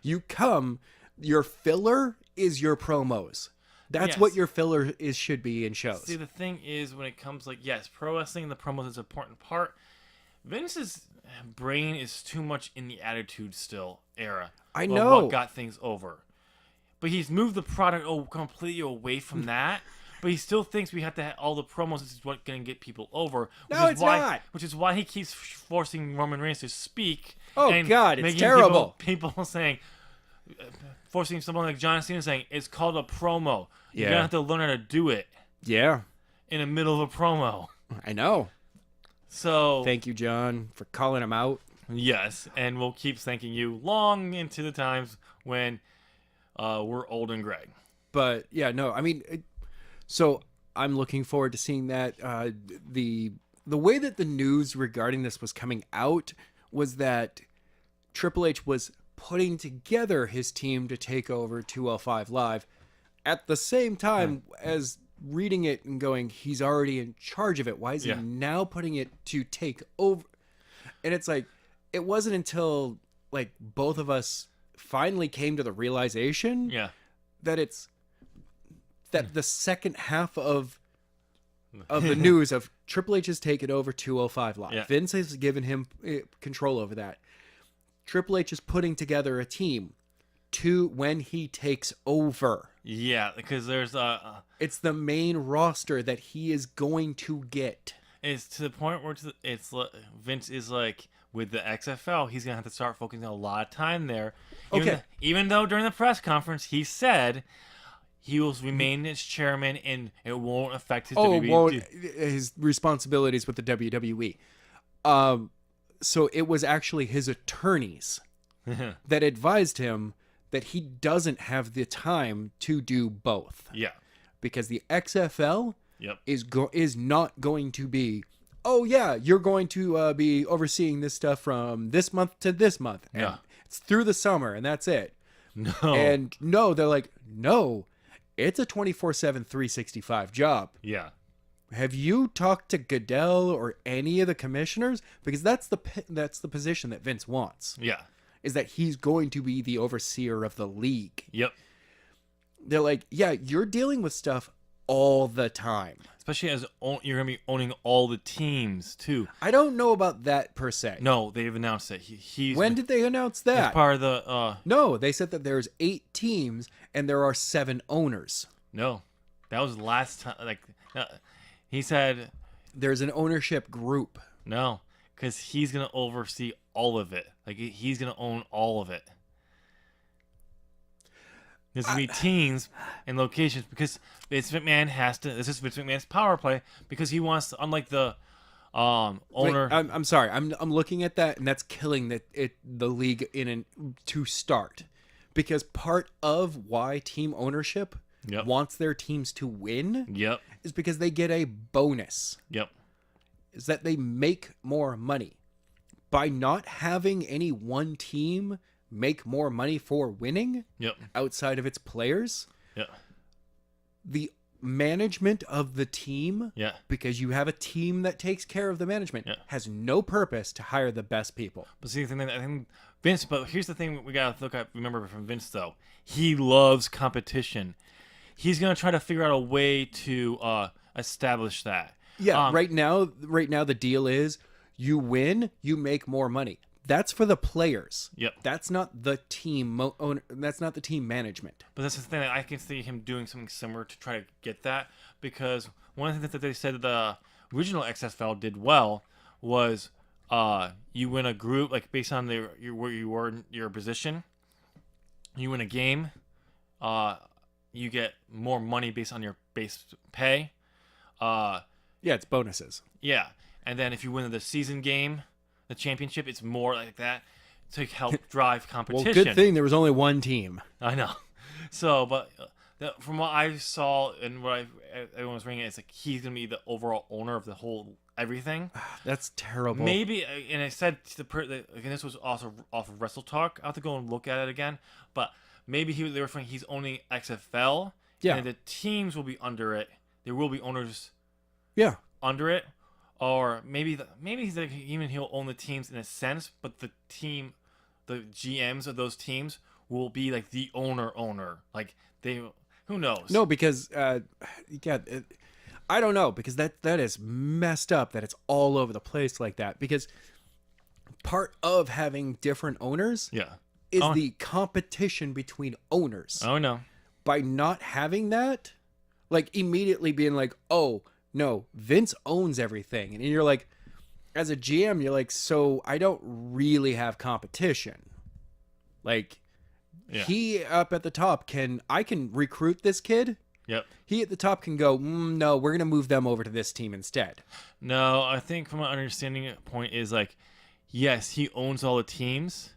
Your filler is your promos. That's Yes. what your filler should be in shows. See, the thing is, when it comes yes, pro wrestling, the promos is an important part. Vince's brain is too much in the Attitude Still era. I of know. what got things over, but he's moved the product completely away from that. But he still thinks we have to have all the promos. This is what's going to get people over. It's not. Which is why he keeps forcing Roman Reigns to speak. Oh, and God, it's making terrible. People saying, forcing someone like John Cena saying, it's called a promo. You're Yeah. going to have to learn how to do it Yeah. in the middle of a promo. I know. So, Thank you, John, for calling him out. yes, and we'll keep thanking you long into the times when we're old and gray. But yeah, no, I mean, so I'm looking forward to seeing that. The way that the news regarding this was coming out was that Triple H was putting together his team to take over 205 Live at the same time as reading it and going, he's already in charge of it. Why is he now putting it to take over? And it's like, it wasn't until like both of us finally came to the realization that it's that the second half of the news of Triple H has taken over 205 Live. Vince has given him control over that. Triple H is putting together a team to when he takes over. Yeah, because there's it's the main roster that he is going to get. It's to the point where Vince is like, with the XFL, he's gonna have to start focusing a lot of time there. Even though during the press conference he said he will remain as chairman and it won't affect his his responsibilities with the WWE. So it was actually his attorneys that advised him that he doesn't have the time to do both. Yeah. Because the XFL is not going to be, oh yeah, you're going to be overseeing this stuff from this month to this month. And it's through the summer and that's it. No. And no, they're like, no, it's a 24/7, 365 job. Yeah. Have you talked to Goodell or any of the commissioners? Because that's the position that Vince wants. Yeah. Is that he's going to be the overseer of the league. Yep. They're like, yeah, you're dealing with stuff all the time. Especially as you're going to be owning all the teams, too. I don't know about that per se. No, they've announced it. When did they announce that? As part of the... No, they said that there's 8 teams and there are 7 owners. No. That was last time. Like, he said... There's an ownership group. No, because he's going to oversee all of it. Like, he's going to own all of it. There's going to be teams and locations because Vince McMahon has to... This is Vince McMahon's power play because he wants to, unlike the owner... Wait, I'm sorry. I'm looking at that and that's killing the league to start. Because part of why team ownership wants their teams to win is because they get a bonus. Yep. Is that they make more money. By not having any one team make more money for winning outside of its players, the management of the team, because you have a team that takes care of the management, has no purpose to hire the best people. But see, I think Vince, but here's the thing we got to remember from Vince, though. He loves competition. He's going to try to figure out a way to establish that. Yeah, right now the deal is you win, you make more money. That's for the players. Yep. That's not the team owner. That's not the team management. But that's the thing. I can see him doing something similar to try to get that, because one of the things that they said that the original XFL did well was you win a group, like based on where you were in your position. You win a game, you get more money based on your base pay. Yeah, it's bonuses. Yeah, and then if you win the season game, the championship, it's more like that to help drive competition. Well, good thing there was only one team. I know. So, but from what I saw and what everyone was ringing, it's like he's gonna be the overall owner of the whole everything. That's terrible. Maybe, and I said to and this was also off of Wrestle Talk. I will have to go and look at it again, but maybe they were saying he's owning XFL. Yeah. And the teams will be under it. There will be owners. Yeah. Under it. Or maybe he's like, even he'll own the teams in a sense, but the GMs of those teams will be like the owner. Like who knows? No, because I don't know, because that is messed up that it's all over the place like that. Because part of having different owners is the competition between owners. Oh no! By not having that, like immediately being like, oh. No, Vince owns everything. And you're like, as a GM, you're like, so I don't really have competition. Like, he up at the top I can recruit this kid. Yep. He at the top can go, no, we're going to move them over to this team instead. No, I think from my understanding point is like, yes, he owns all the teams,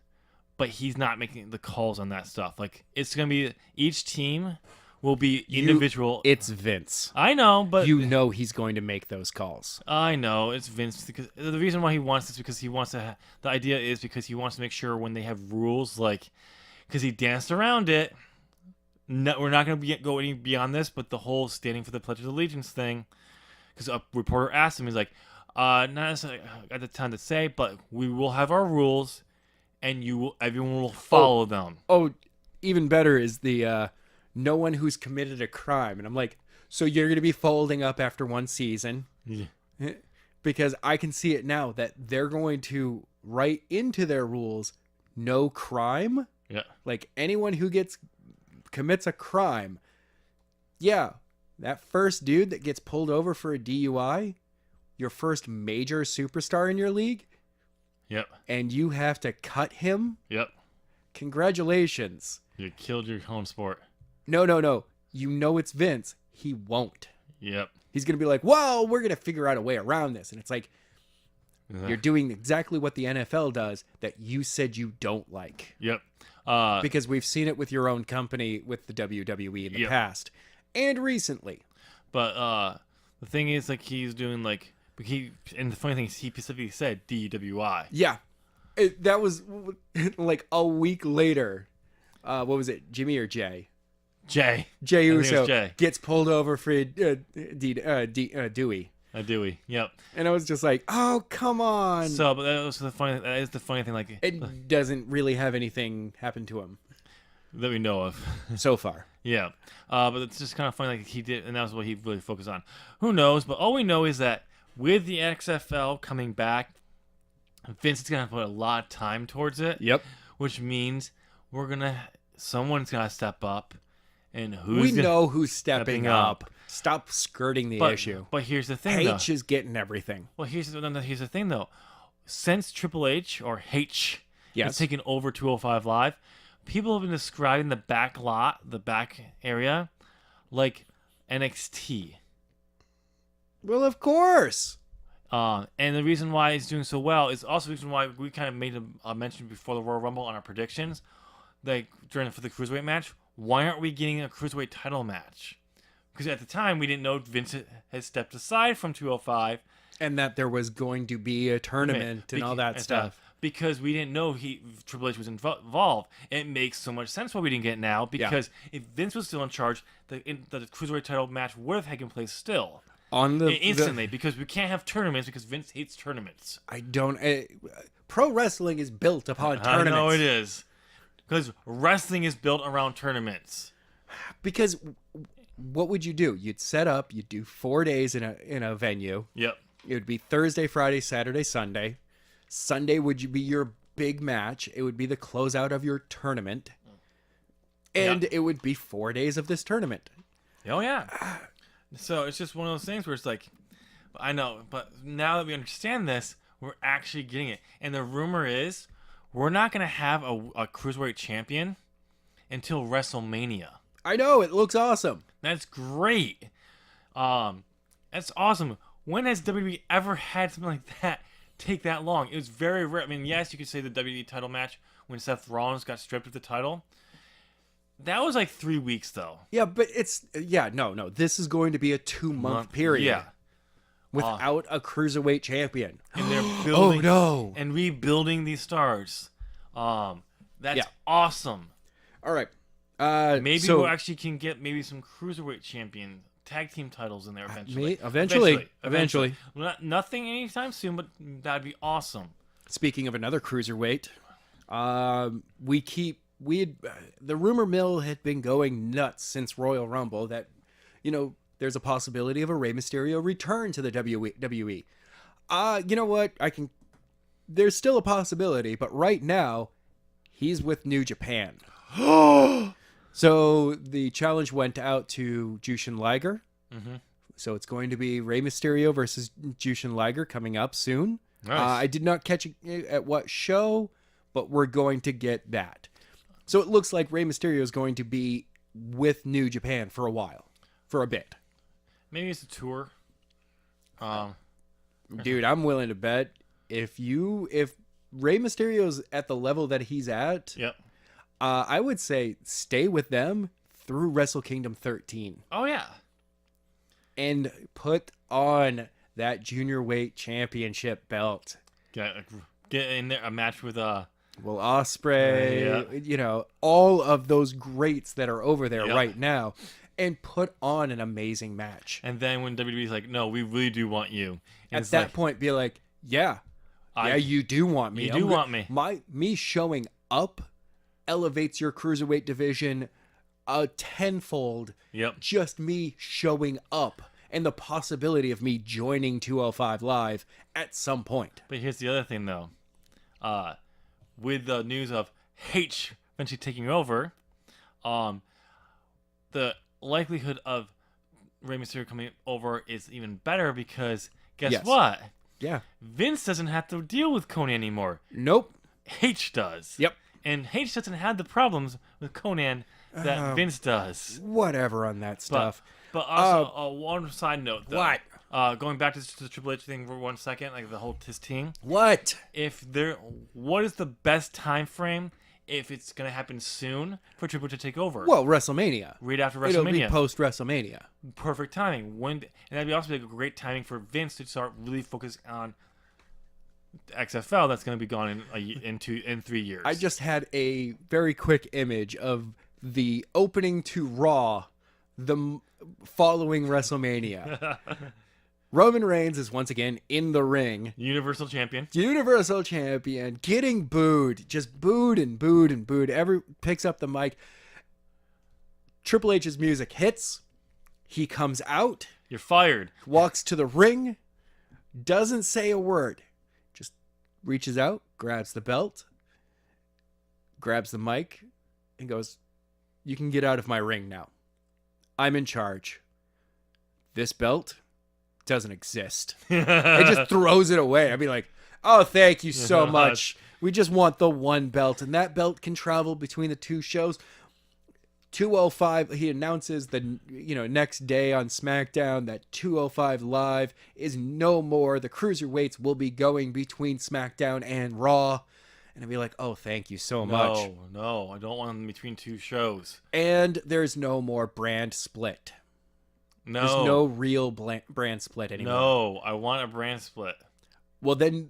but he's not making the calls on that stuff. Like, it's going to be each team will be individual. It's Vince. I know, but you know he's going to make those calls. I know it's Vince, because the reason why he wants this, because he wants to. The idea is because he wants to make sure when they have rules, like, because he danced around it no, we're not going to go any beyond this, but the whole standing for the Pledge of Allegiance thing, because a reporter asked him, he's like, not necessarily at the time to say, but we will have our rules, and everyone will follow them. Oh, even better is the no one who's committed a crime. And I'm like, so you're going to be folding up after one season? Yeah. Because I can see it now that they're going to write into their rules no crime. Yeah. Like anyone who commits a crime, yeah, that first dude that gets pulled over for a DUI, your first major superstar in your league, Yep. and you have to cut him. Yep. Congratulations. You killed your home sport. No. You know it's Vince. He won't. Yep. He's going to be like, well, we're going to figure out a way around this. And it's like, you're doing exactly what the NFL does that you said you don't like. Yep. Because we've seen it with your own company with the WWE in the Yep. past and recently. But the thing is, like, he's doing, like, and the funny thing is, he specifically said DWI. Yeah. That was like a week later. What was it? Jimmy or Jay? Jay. Jay I think it was Uso Jay. gets pulled over for Dewey. A Dewey. Yep. And I was just like, oh, come on. So, but that is the funny thing, like, It doesn't really have anything happen to him that we know of. so far. Yeah. But it's just kind of funny, like, he did, and that was what he really focused on. Who knows? But all we know is that with the XFL coming back, Vince is going to put a lot of time towards it. Yep. Which means someone's going to step up. And We know who's stepping stepping up. up. Stop skirting the but, issue. But here's the thing, though. H is getting everything. Well, here's the thing, though. Since Triple H, or H, Yes. has taken over 205 Live, people have been describing the back area, like NXT. Well, of course. And the reason why it's doing so well is also the reason why we kind of made a mention before the Royal Rumble on our predictions, like for the Cruiserweight match. Why aren't we getting a Cruiserweight title match? Because at the time, we didn't know Vince had stepped aside from 205. And that there was going to be a tournament and all that stuff. Because we didn't know Triple H was involved. It makes so much sense why we didn't get it now. Because if Vince was still in charge, the Cruiserweight title match would have taken place still. Instantly, because we can't have tournaments because Vince hates tournaments. I don't. Pro wrestling is built upon tournaments. I know it is. Because wrestling is built around tournaments. Because what would you do? You'd set up. You'd do 4 days in a venue. Yep. It would be Thursday, Friday, Saturday, Sunday. Sunday would be your big match. It would be the closeout of your tournament. And it would be 4 days of this tournament. Oh, yeah. So it's just one of those things where it's like, I know, but now that we understand this, we're actually getting it. And the rumor is, we're not going to have a Cruiserweight champion until WrestleMania. I know. It looks awesome. That's great. That's awesome. When has WWE ever had something like that take that long? It was very rare. I mean, yes, you could say the WWE title match when Seth Rollins got stripped of the title. That was like 3 weeks, though. Yeah, but no. This is going to be a 2-month period. Yeah. Without a Cruiserweight champion. And they're building no. and rebuilding these stars. That's awesome. All right. Maybe we actually can get maybe some Cruiserweight champion tag team titles in there eventually. Eventually. Well, nothing anytime soon, but that'd be awesome. Speaking of another Cruiserweight, the rumor mill had been going nuts since Royal Rumble that, there's a possibility of a Rey Mysterio return to the WWE. You know what? There's still a possibility, but right now, he's with New Japan. So the challenge went out to Jushin Liger. Mm-hmm. So it's going to be Rey Mysterio versus Jushin Liger coming up soon. Nice. I did not catch it at what show, but we're going to get that. So it looks like Rey Mysterio is going to be with New Japan for a bit. Maybe it's a tour. Dude, I'm willing to bet if Rey Mysterio's at the level that he's at, Yep. I would say stay with them through Wrestle Kingdom 13 Oh yeah. and put on that junior weight championship belt. Get in there a match with Will Ospreay, you know, all of those greats that are over there Yep. right now, and put on an amazing match. And then when WWE's like, no, we really do want you. And At it's that like, point, be like, yeah, I- you do want me. You do want me. Me showing up elevates your cruiserweight division a tenfold. Yep. Just me showing up and the possibility of me joining 205 Live at some point. But here's the other thing, though. With the news of H eventually taking over, the likelihood of Rey Mysterio coming over is even better because guess Yes. what? Yeah. Vince doesn't have to deal with Conan anymore. Nope. H does. Yep. And H doesn't have the problems with Conan that Vince does. Whatever on that stuff. But also, one side note, though. What? Going back to the Triple H thing for 1 second, like the whole his team. What? What is the best time frame if it's gonna happen soon for Triple H to take over? Well, WrestleMania. Right after It'll be WrestleMania. post WrestleMania. Perfect timing. And that'd be also be a great timing for Vince to start really focusing on XFL. That's gonna be gone in 3 years. I just had a very quick image of the opening to Raw, following WrestleMania. Roman Reigns is once again in the ring. Universal Champion. Universal Champion, getting booed, just booed and booed and booed. Picks up the mic. Triple H's music hits. He comes out, You're fired. walks to the ring, doesn't say a word, just reaches out, grabs the belt, grabs the mic, and goes, "You can get out of my ring now. I'm in charge. This belt doesn't exist." It just throws it away. I'd be like, "Oh, thank you so much. We just want the one belt, and that belt can travel between the two shows." 205, he announces the next day on SmackDown that 205 Live is no more. The cruiserweights will be going between SmackDown and Raw. And I'd be like, "Oh, thank you so much." No, I don't want them between two shows. And there's no more brand split. No. There's no real brand split anymore. No, I want a brand split. Well, then,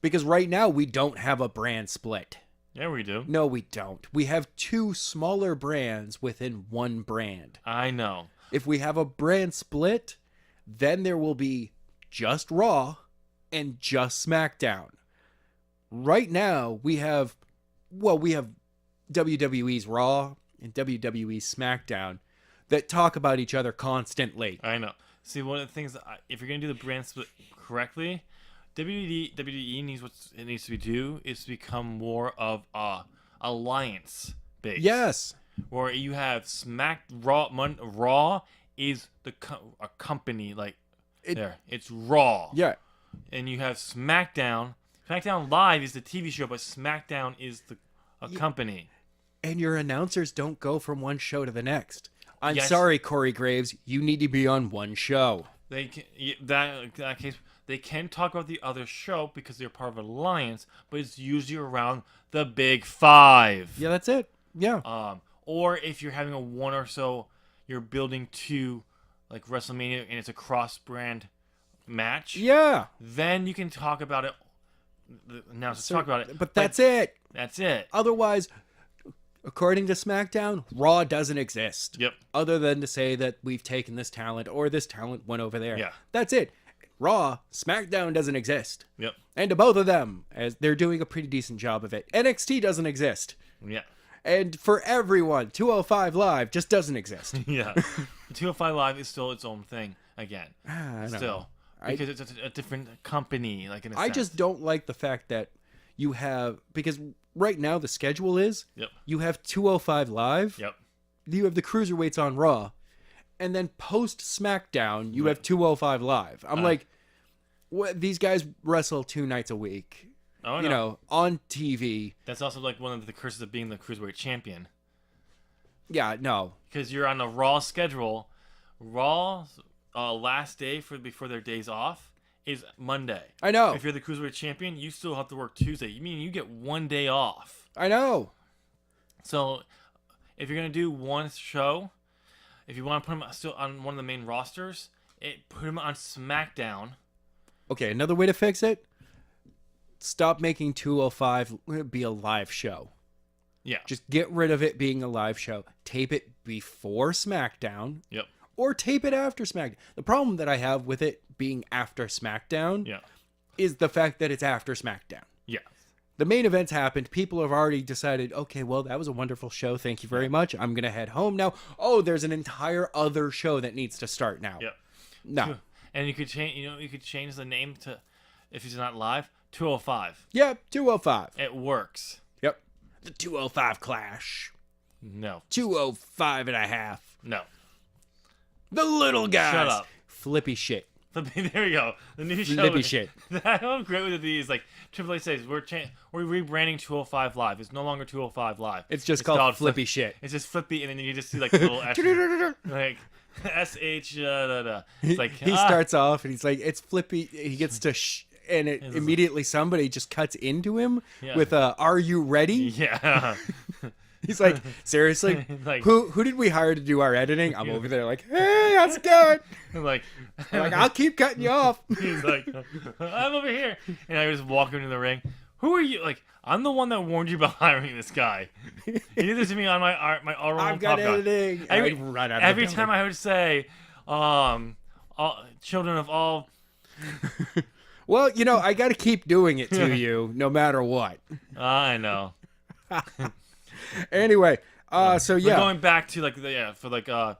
because right now we don't have a brand split. Yeah, we do. No, we don't. We have two smaller brands within one brand. I know. If we have a brand split, then there will be just Raw and just SmackDown. Right now, we have WWE's Raw and WWE's SmackDown that talk about each other constantly. I know. See, one of the things, if you're going to do the brand split correctly, WWE needs what it needs to do is to become more of a alliance base. Yes. Where you have Raw is a company like it's Raw. Yeah. And you have SmackDown. SmackDown Live is the TV show, but SmackDown is a company. And your announcers don't go from one show to the next. I'm Yes. sorry, Corey Graves. You need to be on one show. They can, that case they can talk about the other show because they're part of an alliance, but it's usually around the big five. Yeah, that's it. Yeah. Or if you're having a one or so, you're building to like WrestleMania and it's a cross-brand match. Yeah. Then you can talk about it. Now let's talk about it. But that's it. That's it. Otherwise, according to SmackDown, Raw doesn't exist. Yep. Other than to say that we've taken this talent or this talent went over there. Yeah. That's it. Raw, SmackDown doesn't exist. Yep. And to both of them, as they're doing a pretty decent job of it. NXT doesn't exist. Yeah. And for everyone, 205 Live just doesn't exist. Yeah. 205 Live is still its own thing again. I don't know. Still. Because it's a different company, like in a I sense. just don't like the fact that you have, because right now the schedule is, Yep. you have 205 Live, Yep. you have the cruiserweights on Raw, and then post SmackDown you have 205 Live. I'm like, what? These guys wrestle 2 nights a week, Oh, you no. know, on TV. That's also like one of the curses of being the cruiserweight champion. Yeah, no, Because you're on a Raw schedule. Raw last day before their days off is Monday. I know, If you're the cruiserweight champion, you still have to work Tuesday. You mean you get one day off. I know. So if you're gonna do one show, if you want to put them still on one of the main rosters, put them on SmackDown. Okay, another way to fix it, stop making 205 be a live show. Yeah. Just get rid of it being a live show. Tape it before SmackDown Yep. or tape it after SmackDown. The problem that I have with it being after SmackDown Yeah. is the fact that it's after SmackDown. Yeah. The main events happened. People have already decided, okay, well, that was a wonderful show. Thank you very much. I'm going to head home now. Oh, there's an entire other show that needs to start now. Yep. No. And you could change. You could change the name to, if it's not live, 205. Yeah, 205. It works. Yep. The 205 Clash. No. 205 and a half. No. The little guys. Shut up. Flippy shit. There you go. The new show. Flippy shit. I'm great with these. Like Triple H says, we're rebranding 205 Live. It's no longer 205 Live. It's just called Flippy shit. It's just Flippy, and then you just see like little like SH. It's like He starts off and he's like, it's Flippy. He gets to and it immediately somebody just cuts into him with a, "Are you ready?" Yeah. He's like, seriously? Like- who did we hire to do our editing? I'm over there like, hey, how's it going? like, I'm like, I'll keep cutting you off. he's like, I'm over here, and I just walk into the ring. Who are you? Like, I'm the one that warned you about hiring this guy. He did this to me on my oral I've got podcast. editing. Every, I run out of every the time I would say, children of all. Well, you know, I got to keep doing it to you no matter what. I know. Anyway, so We're yeah, going back to like for like I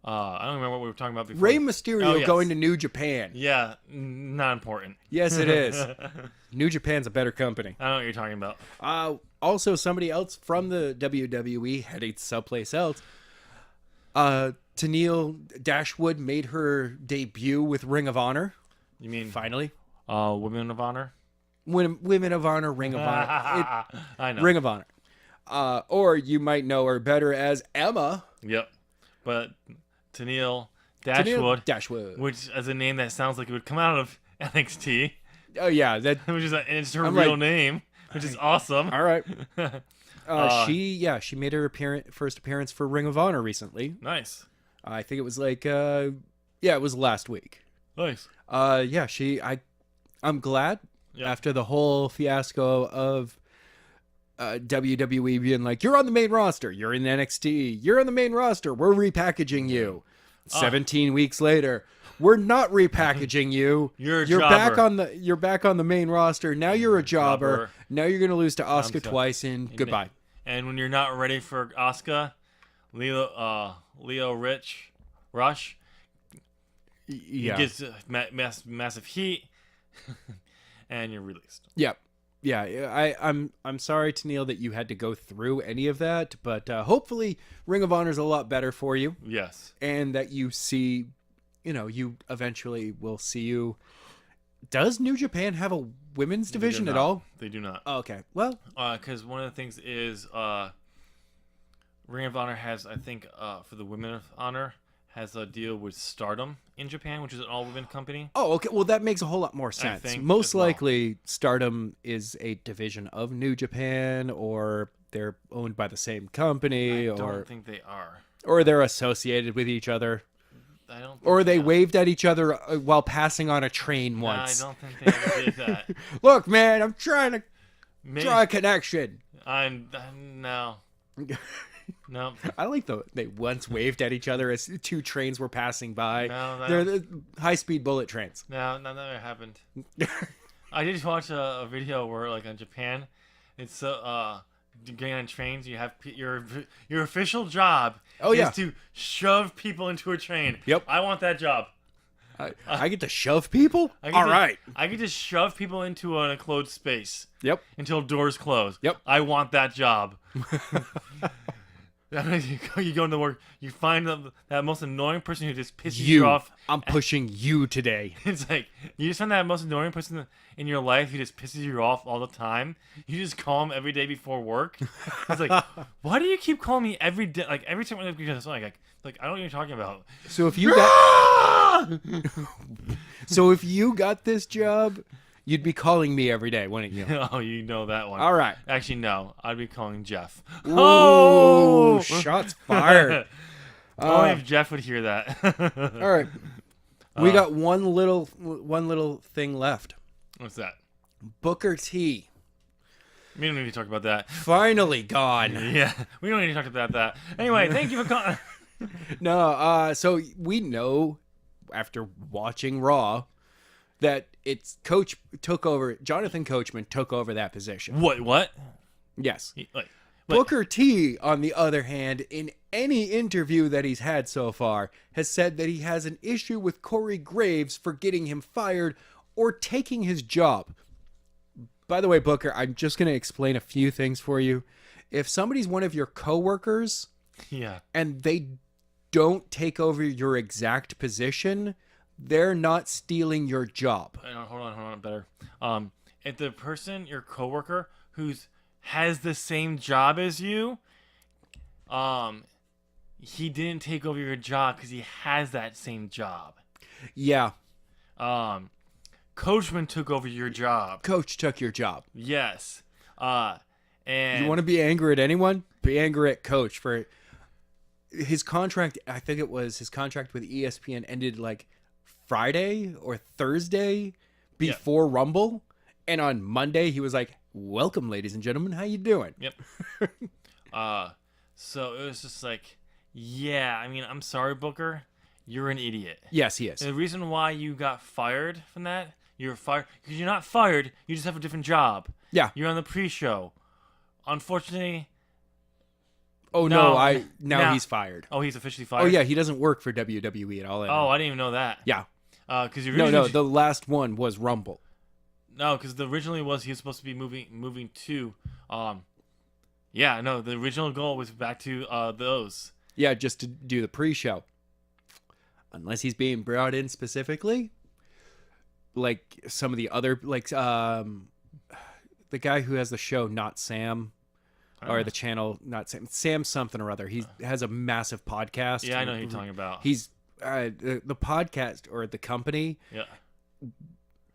don't remember what we were talking about before. Rey Mysterio Oh, yes. going to New Japan. Yeah, not important. Yes, it is. New Japan's a better company. I don't know what you're talking about. Also, somebody else from the WWE heading someplace else. Tennille Dashwood made her debut with Ring of Honor. You mean Finally, Women of Honor? Women of Honor, Ring of Honor, I know. Ring of Honor. Or you might know her better as Emma. Yep. But Tennille Dashwood, Dashwood. which is a name that sounds like it would come out of NXT, Oh yeah, that. which is and it's her I'm real like- name, which is awesome. All right. She made her first appearance for Ring of Honor recently. Nice. I think it was like it was last week. Nice. I'm glad Yeah. after the whole fiasco of WWE being like, you're on the main roster, you're in NXT, you're on the main roster, we're repackaging you. 17 weeks later, we're not repackaging you. You're a back jobber. you're back on the main roster. Now you're a jobber. Jobber. Now you're gonna lose to Asuka Sounds good. twice and goodbye. And when you're not ready for Asuka, Leo Rush Yeah. gets massive heat, and you're released. Yeah. I'm sorry, Tennille, that you had to go through any of that, but hopefully Ring of Honor is a lot better for you, Yes. and that you see, you eventually will see you. Does New Japan have a women's division They do at not. all? They do not. Oh, okay. Well, Because one of the things is Ring of Honor has, I think, for the Women of Honor, has a deal with Stardom in Japan, which is an all-women company. okay. Well, that makes a whole lot more sense. think Most as well. likely, Stardom is a division of New Japan, or they're owned by the same company, I don't or think they are. they're associated with each other. I don't. Think Or they are. wave at each other while passing on a train Nah, once. I don't think they ever did that. Look, man, I'm trying to Maybe, draw a connection. no. No. I like they once waved at each other as two trains were passing by. No, They're the high-speed bullet trains. No, that never happened. I did watch a video where, like, in Japan, it's getting on trains. You have your official job. Oh, yeah. is to shove people into a train. Yep. I want that job. I get to shove people? I get All to- right. I get to shove people into an enclosed space Yep. until doors close. Yep. I want that job. You go into work. You find that most annoying person who just pisses you off. I'm pushing you today. It's like you just find that most annoying person in your life who just pisses you off all the time. You just call him every day before work. It's like, why do you keep calling me every day? Like every time I because like I don't know what you're talking about. So if you got if you got this job, you'd be calling me every day, wouldn't you? Oh, you know that one. All right. Actually, no. I'd be calling Jeff. Oh, shots fired. Only if Jeff would hear that. All right. We got one little thing left. What's that? Booker T. We don't need to talk about that. Finally gone. Yeah, we don't need to talk about that. Anyway, thank you for calling. No, so we know after watching Raw that it's Coach took over. Jonathan Coachman took over that position. What? Yes. Like, Booker T, on the other hand, in any interview that he's had so far, has said that he has an issue with Corey Graves for getting him fired or taking his job. By the way, Booker, I'm just going to explain a few things for you. If somebody's one of your coworkers yeah. and they don't take over your exact position, they're not stealing your job. Hold on, better. If the person, your coworker, who's has the same job as you, he didn't take over your job because he has that same job. Yeah. Coachman took over your job. Coach took your job. Yes. And You want to be angry at anyone? Be angry at Coach for his contract. I think it was his contract with ESPN ended like Friday or Thursday before Rumble. And on Monday, he was like, "Welcome, ladies and gentlemen. How you doing?" Yep. So it was just like, yeah, I mean, I'm sorry, Booker. You're an idiot. Yes, he is. And the reason why you got fired from that, you're fired because you're not fired. You just have a different job. Yeah. You're on the pre-show. Unfortunately. Oh No, no! Now no. he's fired. Oh, he's officially fired. Oh yeah, he doesn't work for WWE at all anymore. Oh, I didn't even know that. Yeah. Because No, the last one was Rumble. No, because originally was he was supposed to be moving to, yeah, no, the original goal was back to those. Yeah, just to do the pre-show. Unless he's being brought in specifically, like some of the other, like the guy who has the show, Not Sam, or the channel, Not Sam, Sam something or other. He has a massive podcast. Yeah, I know who you're talking about. He's the podcast or the company. Yeah.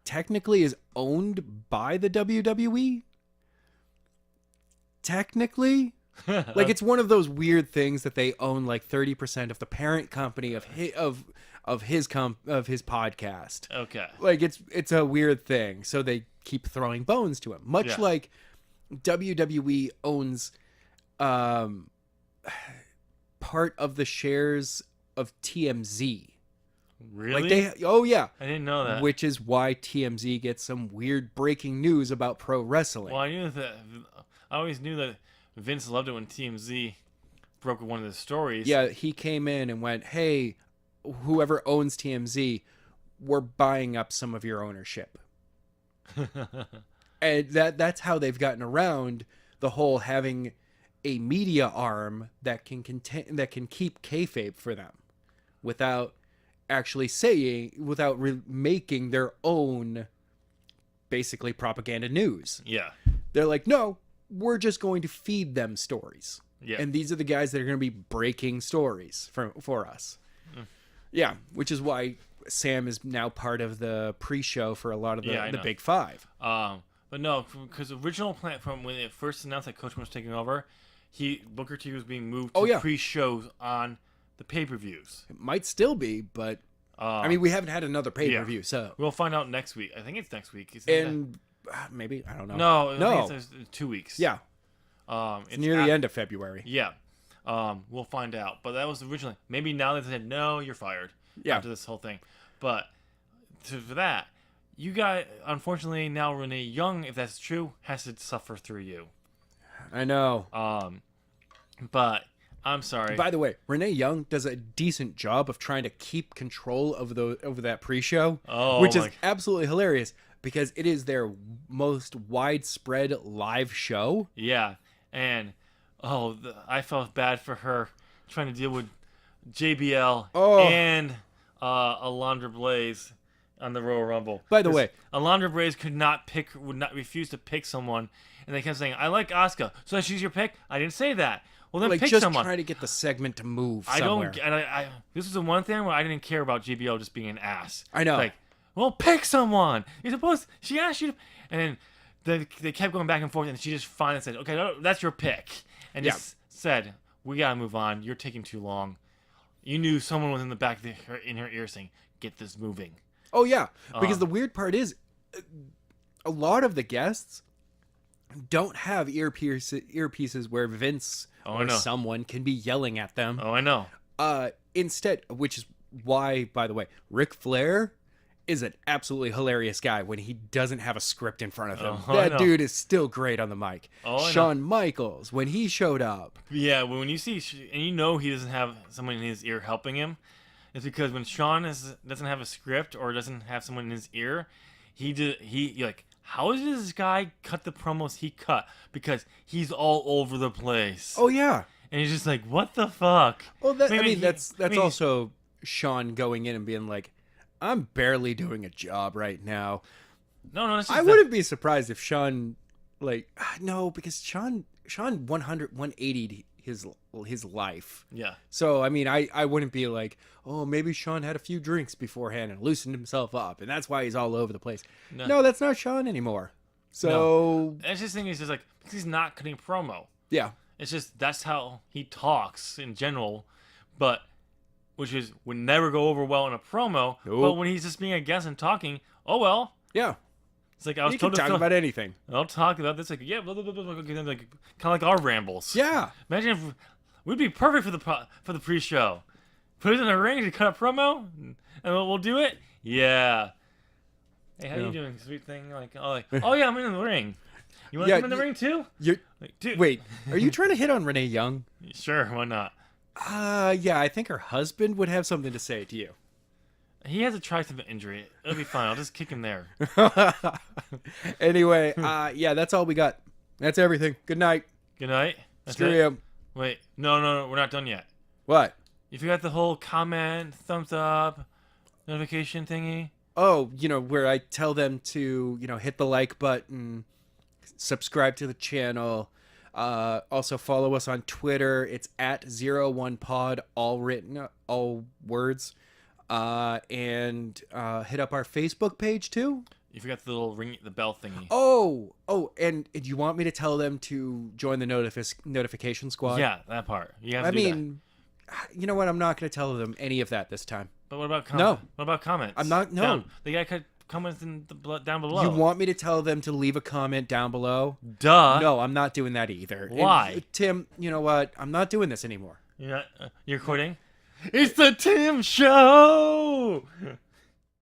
Technically is owned by the WWE. Technically, like it's one of those weird things that they own like 30% of the parent company of his podcast. Okay. Like it's a weird thing. So they keep throwing bones to him. Much like WWE owns part of the shares of TMZ. Really? Like oh yeah. I didn't know that. Which is why TMZ gets some weird breaking news about pro wrestling. Well, I always knew that Vince loved it when TMZ broke one of the stories. Yeah, he came in and went, "Hey, whoever owns TMZ, we're buying up some of your ownership." And that's how they've gotten around the whole having a media arm that can keep kayfabe for them without actually making their own basically propaganda news. Yeah. They're like, no, we're just going to feed them stories. Yeah. And these are the guys that are going to be breaking stories for us. Yeah, which is why Sam is now part of the pre-show for a lot of the Big Five. But no, because the original plan from when it first announced that Coachman was taking over, Booker T was being moved to pre-shows on the pay-per-views. It might still be, but I mean, we haven't had another pay-per-view, so we'll find out next week. I think it's next week. And maybe I don't know. No, I think it's 2 weeks. Yeah, it's near the end of February. Yeah, we'll find out. But that was originally. Maybe now they said no, you're fired. Yeah. After this whole thing, but for that, you got unfortunately now Renee Young, if that's true, has to suffer through you. I know. But I'm sorry. By the way, Renee Young does a decent job of trying to keep control of over that pre-show, which is absolutely hilarious because it is their most widespread live show. Yeah, and I felt bad for her trying to deal with JBL and Alundra Blaze on the Royal Rumble. By the way, Alundra Blaze would not refuse to pick someone, and they kept saying, "I like Asuka, so she's your pick." I didn't say that. Well, then pick just someone. Trying to get the segment to move. I somewhere. don't. And I this is the one thing where I didn't care about JBL just being an ass. I know. Like, well, pick someone. You're supposed. She asked you to, and then they kept going back and forth, and she just finally said, "Okay, no, that's your pick," and just said, "We gotta move on. You're taking too long." You knew someone was in the back in her ear saying, "Get this moving." Oh yeah, because the weird part is, a lot of the guests don't have earpieces where Vince Oh, I or know. someone can be yelling at them. Oh, I know. Instead, which is why, by the way, Ric Flair is an absolutely hilarious guy when he doesn't have a script in front of him. Oh, I That know. dude is still great on the mic. Oh, I know. Shawn Michaels, when he showed up. Yeah, when you see, and you know he doesn't have someone in his ear helping him, it's because when Sean doesn't have a script or doesn't have someone in his ear, you're like, how does this guy cut the promos he cut? Because he's all over the place. Oh, yeah. And he's just like, what the fuck? Well, Maybe that's maybe- also Sean going in and being like, I'm barely doing a job right now. No, it's just I that- wouldn't be surprised if Sean, like, no, because Sean 180'd his life. Yeah. So, I mean, I wouldn't be like, oh, maybe Sean had a few drinks beforehand and loosened himself up, and that's why he's all over the place. No, that's not Sean anymore. So, I just think it's just like, because he's not cutting promo. yeah. It's just that's how he talks in general, but which is would never go over well in a promo. Nope. But when he's just being a guest and talking, oh well. Yeah. It's like I was You can told to talk fill- about anything. I'll talk about this like yeah, blah, blah, blah, blah, blah, like kind of like our rambles. Yeah. Imagine if we'd be perfect for the pre-show. Put it in the ring to cut a promo, and we'll do it. Yeah. Hey, how Yeah. you doing, sweet thing? Oh yeah, I'm in the ring. You want to Yeah, come in the ring too? You Like, dude. Wait, are you trying to hit on Renee Young? Sure, why not? Yeah, I think her husband would have something to say to you. He has a tricep injury. It'll be fine. I'll just kick him there. Anyway, yeah, that's all we got. That's everything. Good night. Good night. That's Screw it? you. Wait, no, we're not done yet. What? You forgot the whole comment, thumbs up, notification thingy. Oh, where I tell them to, hit the like button, subscribe to the channel. Also follow us on Twitter. It's at 01pod, all written, all words. And hit up our Facebook page too. You forgot the little ring, the bell thingy. Oh, and do you want me to tell them to join the notification squad? Yeah, that part. You have to I do that. mean, you know what? I'm not going to tell them any of that this time. But what about No. What about comments? I'm not- no. They got comments down below. You want me to tell them to leave a comment down below? Duh. No, I'm not doing that either. And, Why? Tim, you know what? I'm not doing this anymore. You're quitting. It's the Tim Show.